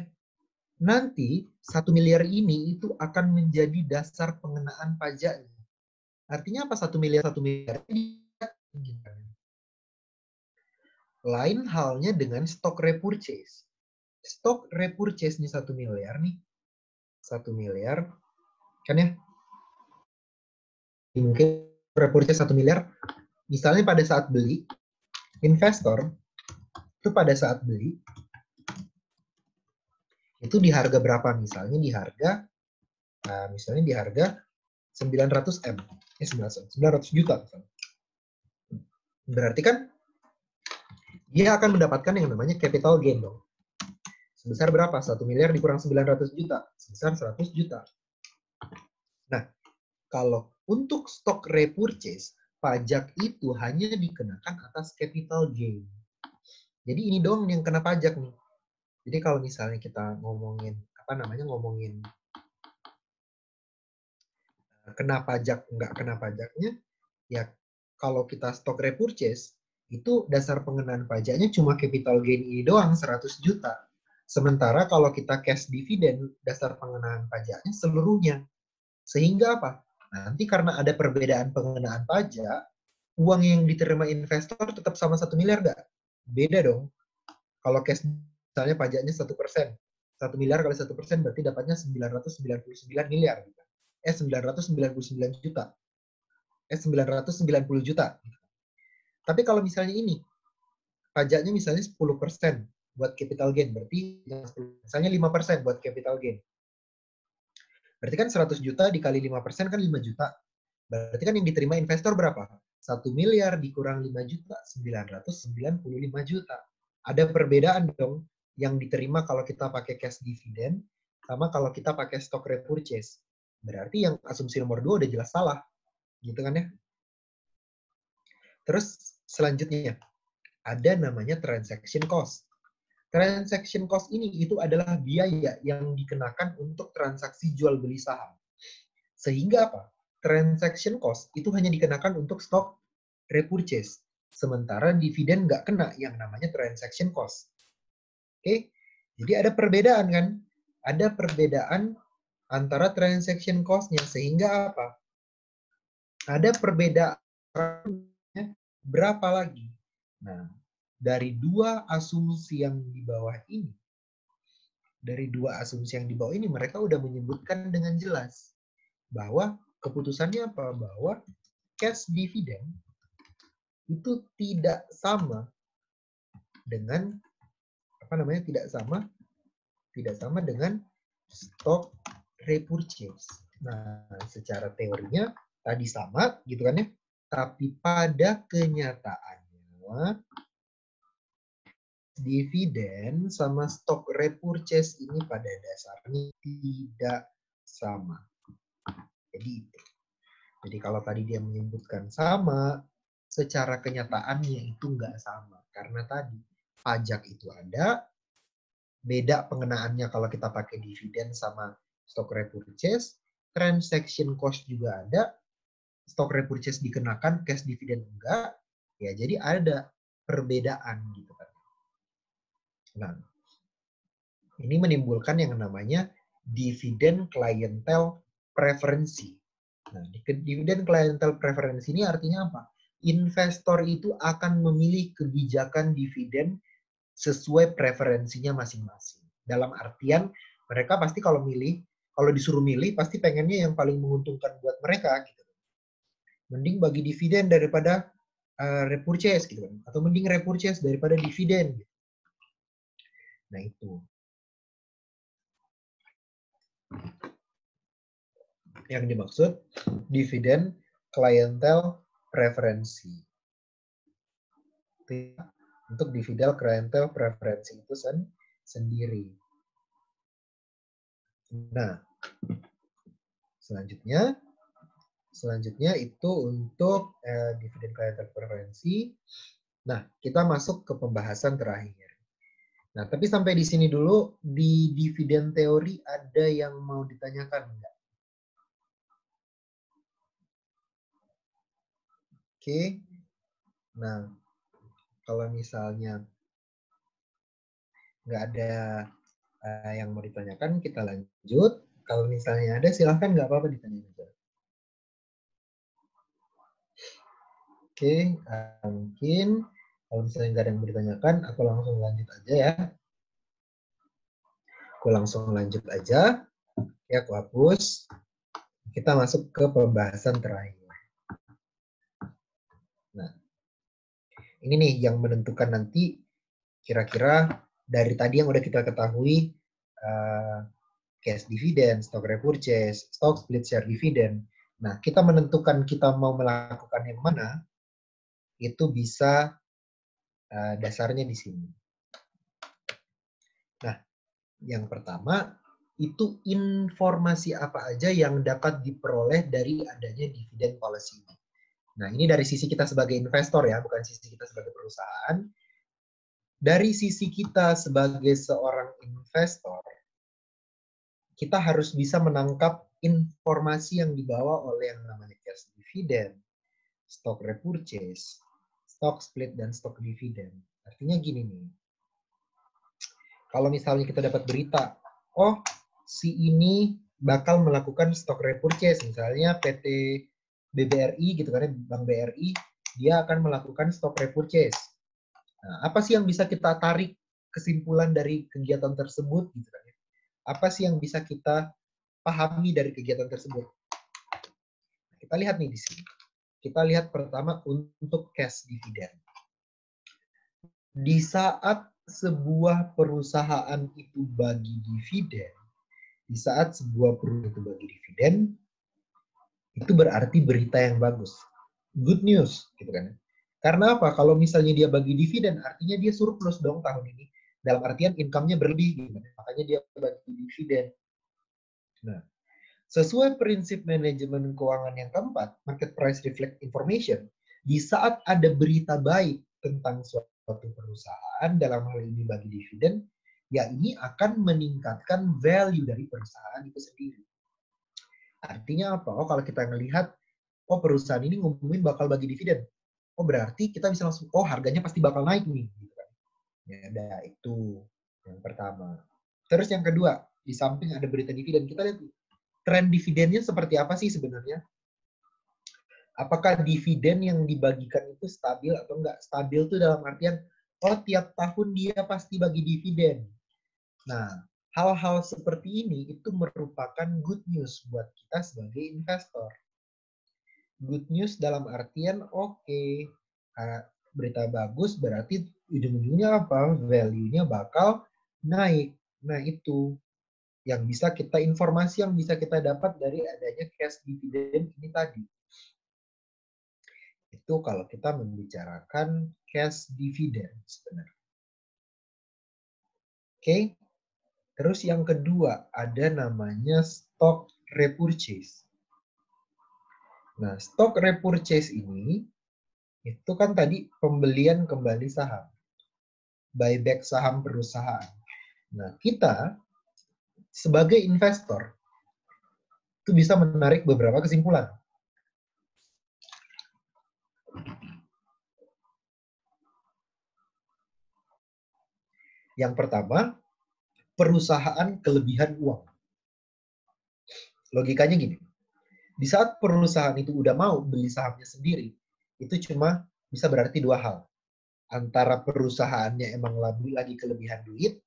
Nanti 1 miliar ini itu akan menjadi dasar pengenaan pajaknya. Artinya apa 1 miliar lain halnya dengan stock repurchase. Stock repurchase nih 1 miliar nih. 1 miliar. Kan ya? Mungkin repurchase 1 miliar. Misalnya pada saat beli, investor itu pada saat beli itu di harga berapa? Misalnya di harga 900 M. 900 juta. Berarti kan dia akan mendapatkan yang namanya capital gain dong. Sebesar berapa? 1 miliar dikurang 900 juta. Sebesar 100 juta. Nah, kalau untuk stock repurchase, pajak itu hanya dikenakan atas capital gain. Jadi ini dong yang kena pajak nih. Jadi kalau misalnya kita ngomongin kena pajak nggak kena pajaknya, ya kalau kita stock repurchase itu dasar pengenaan pajaknya cuma capital gain ini doang 100 juta. Sementara kalau kita cash dividend dasar pengenaan pajaknya seluruhnya. Sehingga apa? Nanti karena ada perbedaan pengenaan pajak, uang yang diterima investor tetap sama 1 miliar nggak? Beda dong. Kalau cash misalnya pajaknya 1%. 1 miliar kali 1% berarti dapatnya 999 miliar. 999 juta. 990 juta. Tapi kalau misalnya ini, pajaknya misalnya 10% buat capital gain. Berarti misalnya 5% buat capital gain. Berarti kan 100 juta dikali 5% kan 5 juta. Berarti kan yang diterima investor berapa? 1 miliar dikurang 5 juta, 995 juta. Ada perbedaan dong yang diterima kalau kita pakai cash dividend sama kalau kita pakai stock repurchase. Berarti yang asumsi nomor 2 udah jelas salah. Gitu kan ya? Terus selanjutnya, ada namanya transaction cost. Transaction cost ini itu adalah biaya yang dikenakan untuk transaksi jual beli saham. Sehingga apa? Transaction cost itu hanya dikenakan untuk stock repurchase. Sementara dividen nggak kena yang namanya transaction cost. Oke? Jadi ada perbedaan kan? Ada perbedaan antara transaction cost-nya. Sehingga apa? Ada perbedaan berapa lagi? Nah, dari dua asumsi yang di bawah ini, mereka udah menyebutkan dengan jelas bahwa keputusannya apa? Bahwa cash dividend itu tidak sama dengan tidak sama dengan stock repurchase. Nah, secara teorinya tadi sama gitu kan ya. Tapi pada kenyataannya dividen sama stock repurchase ini pada dasarnya tidak sama. Jadi itu. Jadi kalau tadi dia menyebutkan sama, secara kenyataannya itu nggak sama. Karena tadi pajak itu ada, beda pengenaannya kalau kita pakai dividen sama stock repurchase, transaction cost juga ada, stock repurchase dikenakan, cash dividen enggak, ya jadi ada perbedaan gitu kan. Nah, ini menimbulkan yang namanya dividen clientele preferensi. Nah, dividen clientele preferensi ini artinya apa? Investor itu akan memilih kebijakan dividen sesuai preferensinya masing-masing. Dalam artian, mereka pasti kalau disuruh milih, pasti pengennya yang paling menguntungkan buat mereka. Gitu. Mending bagi dividen daripada repurchase, gitu kan? Atau mending repurchase daripada dividen. Gitu. Nah itu. Yang dimaksud dividen clientele preferensi. Untuk dividen clientele preferensi itu sendiri. Nah, selanjutnya itu untuk dividen clientele preferensi. Nah, kita masuk ke pembahasan terakhir. Nah, tapi sampai di sini dulu, di dividen teori ada yang mau ditanyakan enggak? Oke. Nah, kalau misalnya nggak ada yang mau ditanyakan, kita lanjut. Kalau misalnya ada, silahkan nggak apa-apa ditanya aja. Oke, mungkin kalau misalnya nggak ada yang mau ditanyakan, aku langsung lanjut aja ya. Aku langsung lanjut aja. Ya, aku hapus. Kita masuk ke pembahasan terakhir. Nah, ini nih yang menentukan nanti kira-kira dari tadi yang udah kita ketahui, cash dividend, stock repurchase, stock split share dividend. Nah, kita menentukan kita mau melakukan yang mana, itu bisa dasarnya di sini. Nah, yang pertama, itu informasi apa aja yang dapat diperoleh dari adanya dividen policy. Nah, ini dari sisi kita sebagai investor ya, bukan sisi kita sebagai perusahaan. Dari sisi kita sebagai seorang investor, kita harus bisa menangkap informasi yang dibawa oleh yang namanya cash dividend, stock repurchase, stock split, dan stock dividend. Artinya gini nih, kalau misalnya kita dapat berita, oh si ini bakal melakukan stock repurchase, misalnya PT BBRI gitu kan, Bank BRI, dia akan melakukan stock repurchase. Nah, apa sih yang bisa kita tarik kesimpulan dari kegiatan tersebut gitu kan? Apa sih yang bisa kita pahami dari kegiatan tersebut? Kita lihat nih di sini. Kita lihat pertama untuk cash dividend. Di saat sebuah perusahaan itu bagi dividen, itu berarti berita yang bagus. Good news, gitu kan. Karena apa? Kalau misalnya dia bagi dividen, artinya dia surplus dong tahun ini. Dalam artian income-nya berlebih, gitu kan. Makanya dia bagi dividen. Nah, sesuai prinsip manajemen keuangan yang keempat, market price reflect information, di saat ada berita baik tentang suatu perusahaan, dalam hal ini bagi dividen, ya ini akan meningkatkan value dari perusahaan itu sendiri. Artinya apa? Oh, kalau kita melihat, oh perusahaan ini ngumumin bakal bagi dividen. Oh berarti kita bisa langsung, oh harganya pasti bakal naik nih. Gitu kan. Ya udah, itu yang pertama. Terus yang kedua, di samping ada berita dividen, kita lihat tren dividennya seperti apa sih sebenarnya? Apakah dividen yang dibagikan itu stabil atau enggak? Stabil itu dalam artian, oh tiap tahun dia pasti bagi dividen. Nah, hal-hal seperti ini itu merupakan good news buat kita sebagai investor. Good news dalam artian, oke, berita bagus berarti ujung-ujungnya apa? Value-nya bakal naik. Nah, itu yang bisa kita, informasi yang bisa kita dapat dari adanya cash dividend ini tadi. Itu kalau kita membicarakan cash dividend sebenarnya. Oke. Terus yang kedua ada namanya stock repurchase. Nah, stock repurchase ini itu kan tadi pembelian kembali saham, buyback saham perusahaan. Nah, kita sebagai investor itu bisa menarik beberapa kesimpulan. Yang pertama, perusahaan kelebihan uang. Logikanya gini, di saat perusahaan itu udah mau beli sahamnya sendiri, itu cuma bisa berarti dua hal. Antara perusahaannya emang lagi kelebihan duit,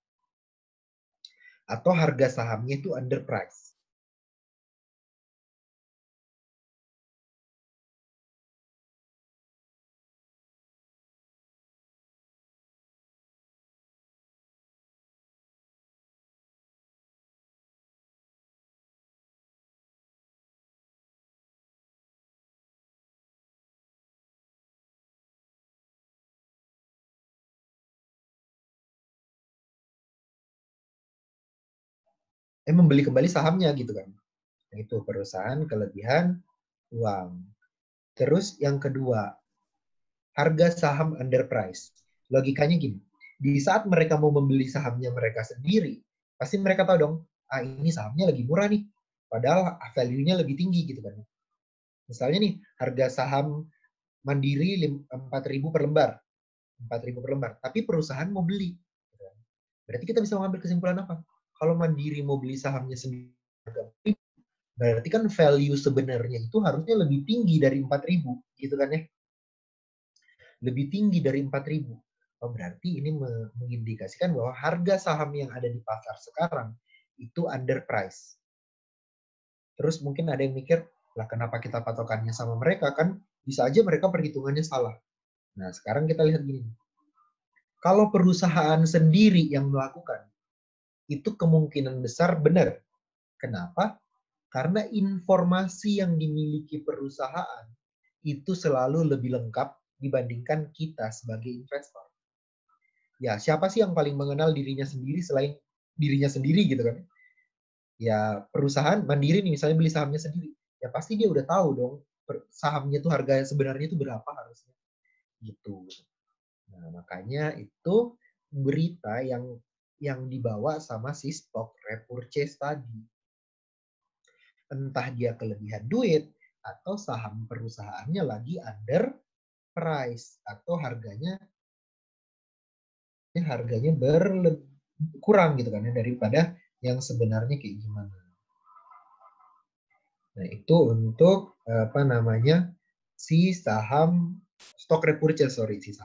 atau harga sahamnya itu underprice. Membeli kembali sahamnya gitu kan. Itu perusahaan kelebihan uang. Terus yang kedua, harga saham underprice. Logikanya gini, di saat mereka mau membeli sahamnya mereka sendiri, pasti mereka tahu dong, ini sahamnya lagi murah nih, padahal value-nya lebih tinggi gitu kan. Misalnya nih, harga saham Mandiri 4.000 per lembar, 4.000 per lembar, tapi perusahaan mau beli. Berarti kita bisa mengambil kesimpulan apa? Kalau Mandiri mau beli sahamnya sendiri, berarti kan value sebenarnya itu harusnya lebih tinggi dari 4.000, gitu kan ya? Lebih tinggi dari 4.000. Oh, berarti ini mengindikasikan bahwa harga saham yang ada di pasar sekarang itu underprice. Terus mungkin ada yang mikir, lah kenapa kita patokannya sama mereka? Kan bisa aja mereka perhitungannya salah. Nah, sekarang kita lihat gini. Kalau perusahaan sendiri yang melakukan, itu kemungkinan besar benar. Kenapa? Karena informasi yang dimiliki perusahaan itu selalu lebih lengkap dibandingkan kita sebagai investor. Ya, siapa sih yang paling mengenal dirinya sendiri selain dirinya sendiri gitu kan? Ya, perusahaan Mandiri nih misalnya beli sahamnya sendiri. Ya pasti dia udah tahu dong sahamnya tuh harga sebenarnya itu berapa harusnya. Gitu. Nah, makanya itu berita yang dibawa sama si stock repurchase tadi. Entah dia kelebihan duit atau saham perusahaannya lagi under price atau harganya kurang gitu kan ya daripada yang sebenarnya kayak gimana. Nah, itu untuk apa namanya si saham stock repurchase, sorry, si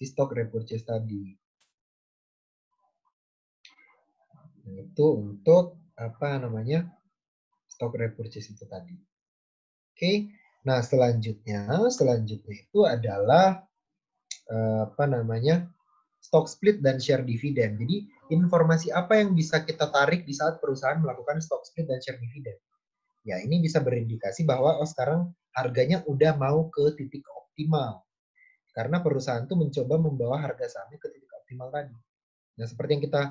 stock repurchase tadi. Nah, itu untuk apa namanya stock repurchase itu tadi. Oke. Nah, selanjutnya itu adalah apa namanya stock split dan share dividend. Jadi informasi apa yang bisa kita tarik di saat perusahaan melakukan stock split dan share dividend? Ya, ini bisa berindikasi bahwa sekarang harganya udah mau ke titik optimal. Karena perusahaan itu mencoba membawa harga sahamnya ke titik optimal tadi. Nah, seperti yang kita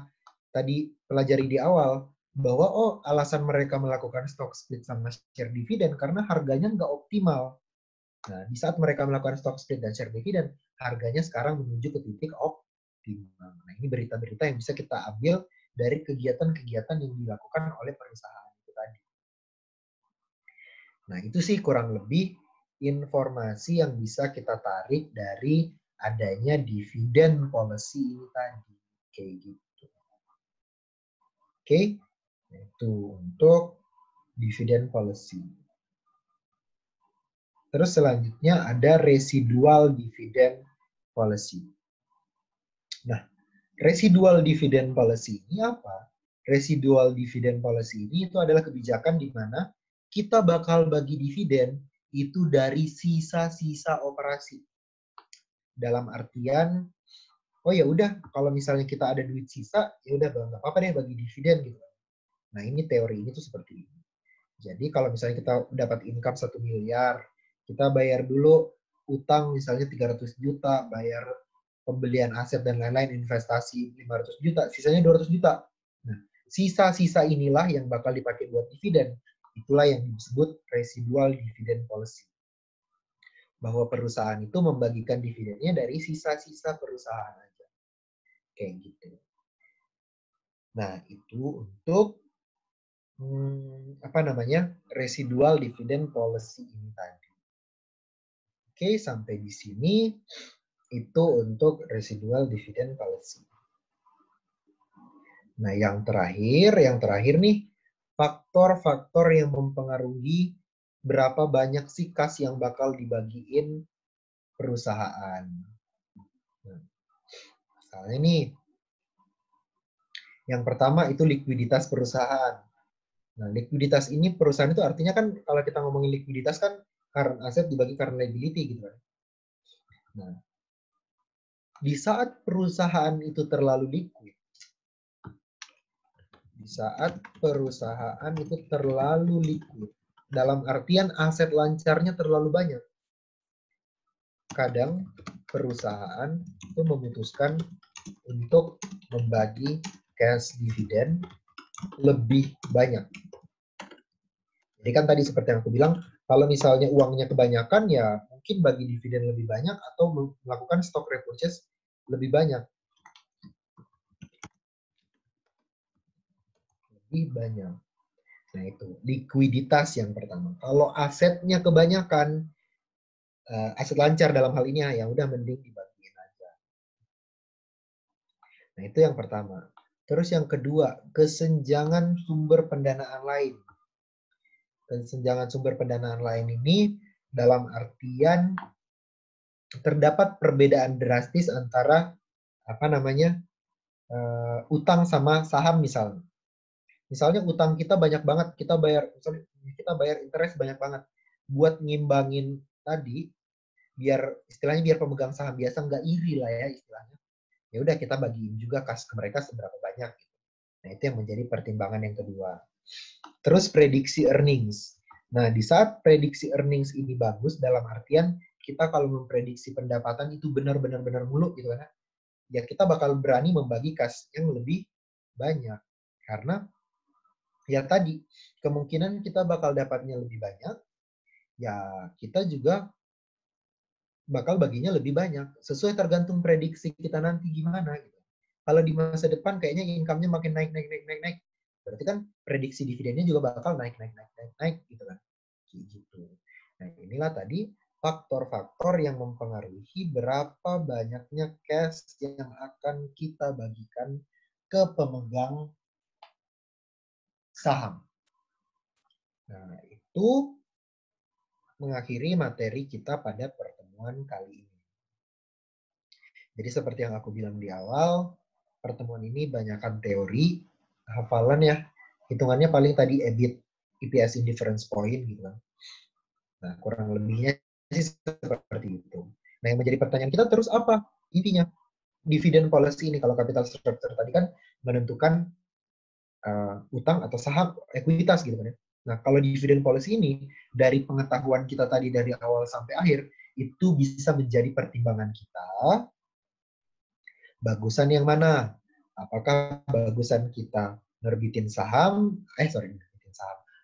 tadi pelajari di awal, bahwa alasan mereka melakukan stock split sama share dividend karena harganya nggak optimal. Nah, di saat mereka melakukan stock split dan share dividend, harganya sekarang menuju ke titik optimal. Nah, ini berita-berita yang bisa kita ambil dari kegiatan-kegiatan yang dilakukan oleh perusahaan itu tadi. Nah, itu sih kurang lebih informasi yang bisa kita tarik dari adanya dividen policy ini tadi. Kayak gitu. Oke, itu untuk dividen policy. Terus selanjutnya ada residual dividend policy. Nah, residual dividend policy ini apa? Residual dividend policy ini itu adalah kebijakan di mana kita bakal bagi dividen itu dari sisa-sisa operasi. Dalam artian, oh ya udah kalau misalnya kita ada duit sisa, ya udah nggak apa-apa deh bagi dividen gitu. Nah ini teori ini tuh seperti ini. Jadi kalau misalnya kita dapat income 1 miliar, kita bayar dulu utang misalnya 300 juta, bayar pembelian aset dan lain-lain, investasi 500 juta, sisanya 200 juta. Nah, sisa-sisa inilah yang bakal dipakai buat dividen. Itulah yang disebut residual dividend policy. Bahwa perusahaan itu membagikan dividennya dari sisa-sisa perusahaan aja. Kayak gitu. Nah, itu untuk apa namanya? Residual dividend policy ini tadi. Oke, sampai di sini itu untuk residual dividend policy. Nah, yang terakhir nih, faktor-faktor yang mempengaruhi berapa banyak sih kas yang bakal dibagiin perusahaan. Nah, misalnya nih, yang pertama itu likuiditas perusahaan. Nah, likuiditas ini perusahaan itu artinya kan kalau kita ngomongin likuiditas kan current asset dibagi current liability gitu kan. Nah, di saat perusahaan itu terlalu liquid, dalam artian aset lancarnya terlalu banyak, kadang perusahaan itu memutuskan untuk membagi cash dividend lebih banyak. Jadi kan tadi seperti yang aku bilang, kalau misalnya uangnya kebanyakan ya mungkin bagi dividen lebih banyak atau melakukan stock repurchase lebih banyak. Lebih banyak. Nah itu, likuiditas yang pertama. Kalau asetnya kebanyakan, aset lancar dalam hal ini ya udah mending dibagiin aja. Nah itu yang pertama. Terus yang kedua, kesenjangan sumber pendanaan lain. Kesenjangan sumber pendanaan lain ini dalam artian terdapat perbedaan drastis antara apa namanya utang sama saham misalnya. Misalnya utang kita banyak banget, kita bayar interest banyak banget. Buat ngimbangin tadi, istilahnya biar pemegang saham biasa nggak iri lah ya istilahnya. Ya udah kita bagiin juga kas ke mereka seberapa banyak. Gitu. Nah itu yang menjadi pertimbangan yang kedua. Terus prediksi earnings. Nah di saat prediksi earnings ini bagus dalam artian kita kalau memprediksi pendapatan itu benar-benar mulu gitu kan. Ya kita bakal berani membagi kas yang lebih banyak. Karena ya tadi, kemungkinan kita bakal dapatnya lebih banyak, ya kita juga bakal baginya lebih banyak. Sesuai tergantung prediksi kita nanti gimana. Gitu. Kalau di masa depan kayaknya income-nya makin naik. Berarti kan prediksi dividennya juga bakal naik gitu kan. Gitu. Nah inilah tadi faktor-faktor yang mempengaruhi berapa banyaknya cash yang akan kita bagikan ke pemegang saham. Nah, itu mengakhiri materi kita pada pertemuan kali ini. Jadi seperti yang aku bilang di awal, pertemuan ini banyakkan teori, hafalan ya, hitungannya paling tadi EBIT, EPS indifference point gitu kan. Nah, kurang lebihnya sih seperti itu. Nah, yang menjadi pertanyaan kita terus apa? Intinya, dividend policy ini, kalau capital structure tadi kan menentukan utang atau saham, ekuitas gitu kan ya. Nah, kalau dividend policy ini, dari pengetahuan kita tadi dari awal sampai akhir, itu bisa menjadi pertimbangan kita, bagusan yang mana? Apakah bagusan kita nerbitin saham,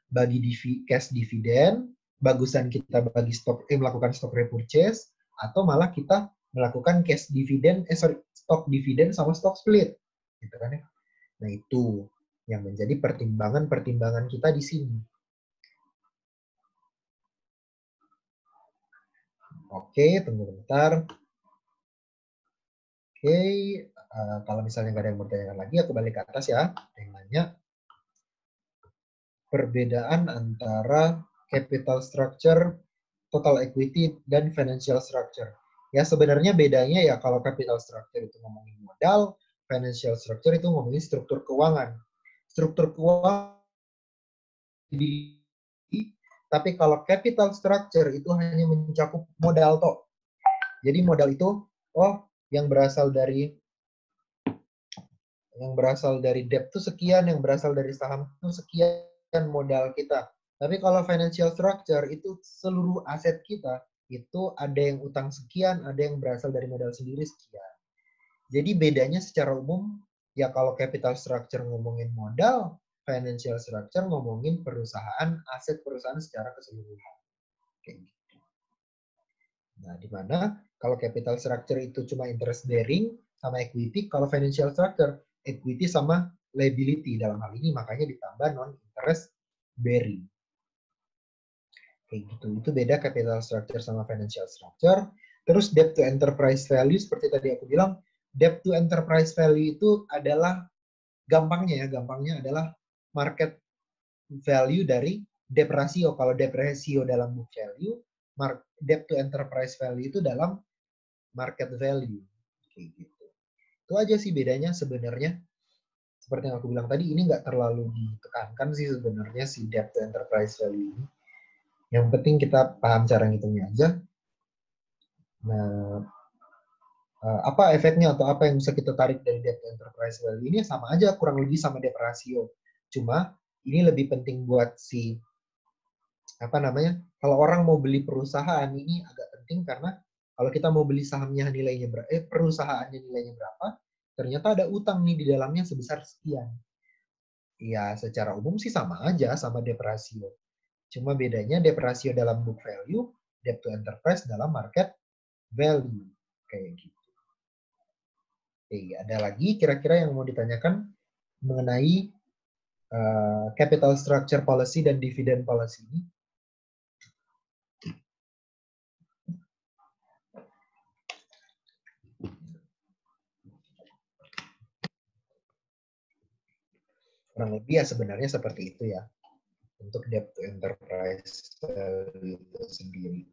bagi cash dividend, bagusan kita bagi melakukan stock repurchase, atau malah kita melakukan stock dividend sama stock split, gitu kan ya. Nah itu yang menjadi pertimbangan kita di sini. Oke, tunggu bentar. Oke, kalau misalnya nggak ada yang bertanya lagi, aku balik ke atas ya. Yang nanya, perbedaan antara capital structure total equity, dan financial structure. Ya sebenarnya bedanya ya kalau capital structure itu ngomongin modal, financial structure itu ngomongin struktur keuangan. Struktur keuangan tapi kalau capital structure itu hanya mencakup modal toh. Jadi modal itu yang berasal dari debt itu sekian, yang berasal dari saham itu sekian modal kita. Tapi kalau financial structure itu seluruh aset kita itu ada yang utang sekian, ada yang berasal dari modal sendiri sekian. Jadi bedanya secara umum ya kalau capital structure ngomongin modal, financial structure ngomongin perusahaan, aset perusahaan secara keseluruhan. Kayak gitu. Nah, di mana kalau capital structure itu cuma interest bearing sama equity, kalau financial structure equity sama liability dalam hal ini makanya ditambah non interest bearing. Kayak gitu. Itu beda capital structure sama financial structure. Terus debt to enterprise value seperti tadi aku bilang, debt to enterprise value itu adalah gampangnya adalah market value dari debt ratio. Kalau debt ratio dalam book value, debt to enterprise value itu dalam market value. Kayak gitu. Itu aja sih bedanya sebenarnya. Seperti yang aku bilang tadi, ini nggak terlalu ditekankan sih sebenarnya si debt to enterprise value ini. Yang penting kita paham cara ngitungnya aja. Nah, apa efeknya atau apa yang bisa kita tarik dari debt to enterprise value ini sama aja kurang lebih sama debt ratio. Cuma ini lebih penting buat si kalau orang mau beli perusahaan ini agak penting karena kalau kita mau beli sahamnya nilainya perusahaannya nilainya berapa, ternyata ada utang nih di dalamnya sebesar sekian. Ya, secara umum sih sama aja sama debt ratio. Cuma bedanya debt ratio dalam book value, debt to enterprise dalam market value. Kayak gitu. Oke, ada lagi kira-kira yang mau ditanyakan mengenai capital structure policy dan dividend policy ini? Kurang lebih ya sebenarnya seperti itu ya untuk debt to enterprise itu sendiri.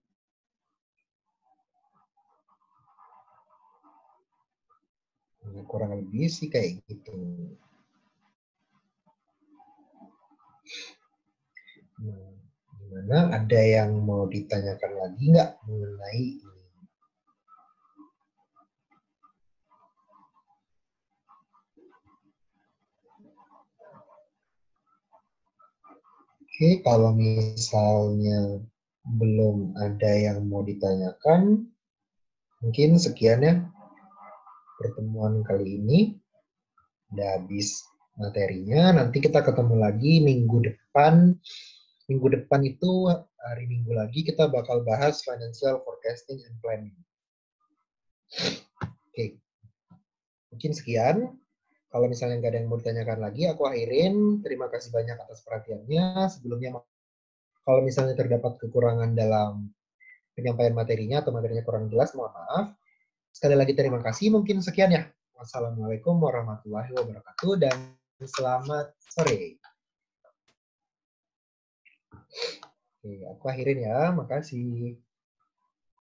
Kurang lebih sih kayak gitu. Gimana? Ada yang mau ditanyakan lagi nggak mengenai ini? Oke, kalau misalnya belum ada yang mau ditanyakan, mungkin sekian ya pertemuan kali ini. Udah habis materinya, nanti kita ketemu lagi minggu depan. Minggu depan itu hari Minggu lagi kita bakal bahas financial forecasting and planning. Oke, mungkin sekian. Kalau misalnya nggak ada yang mau ditanyakan lagi, aku akhirin. Terima kasih banyak atas perhatiannya. Sebelumnya, kalau misalnya terdapat kekurangan dalam penyampaian materinya atau materinya kurang jelas, mohon maaf. Sekali lagi terima kasih. Mungkin sekian ya. Wassalamualaikum warahmatullahi wabarakatuh dan selamat sore. Oke, aku akhirin ya. Makasih.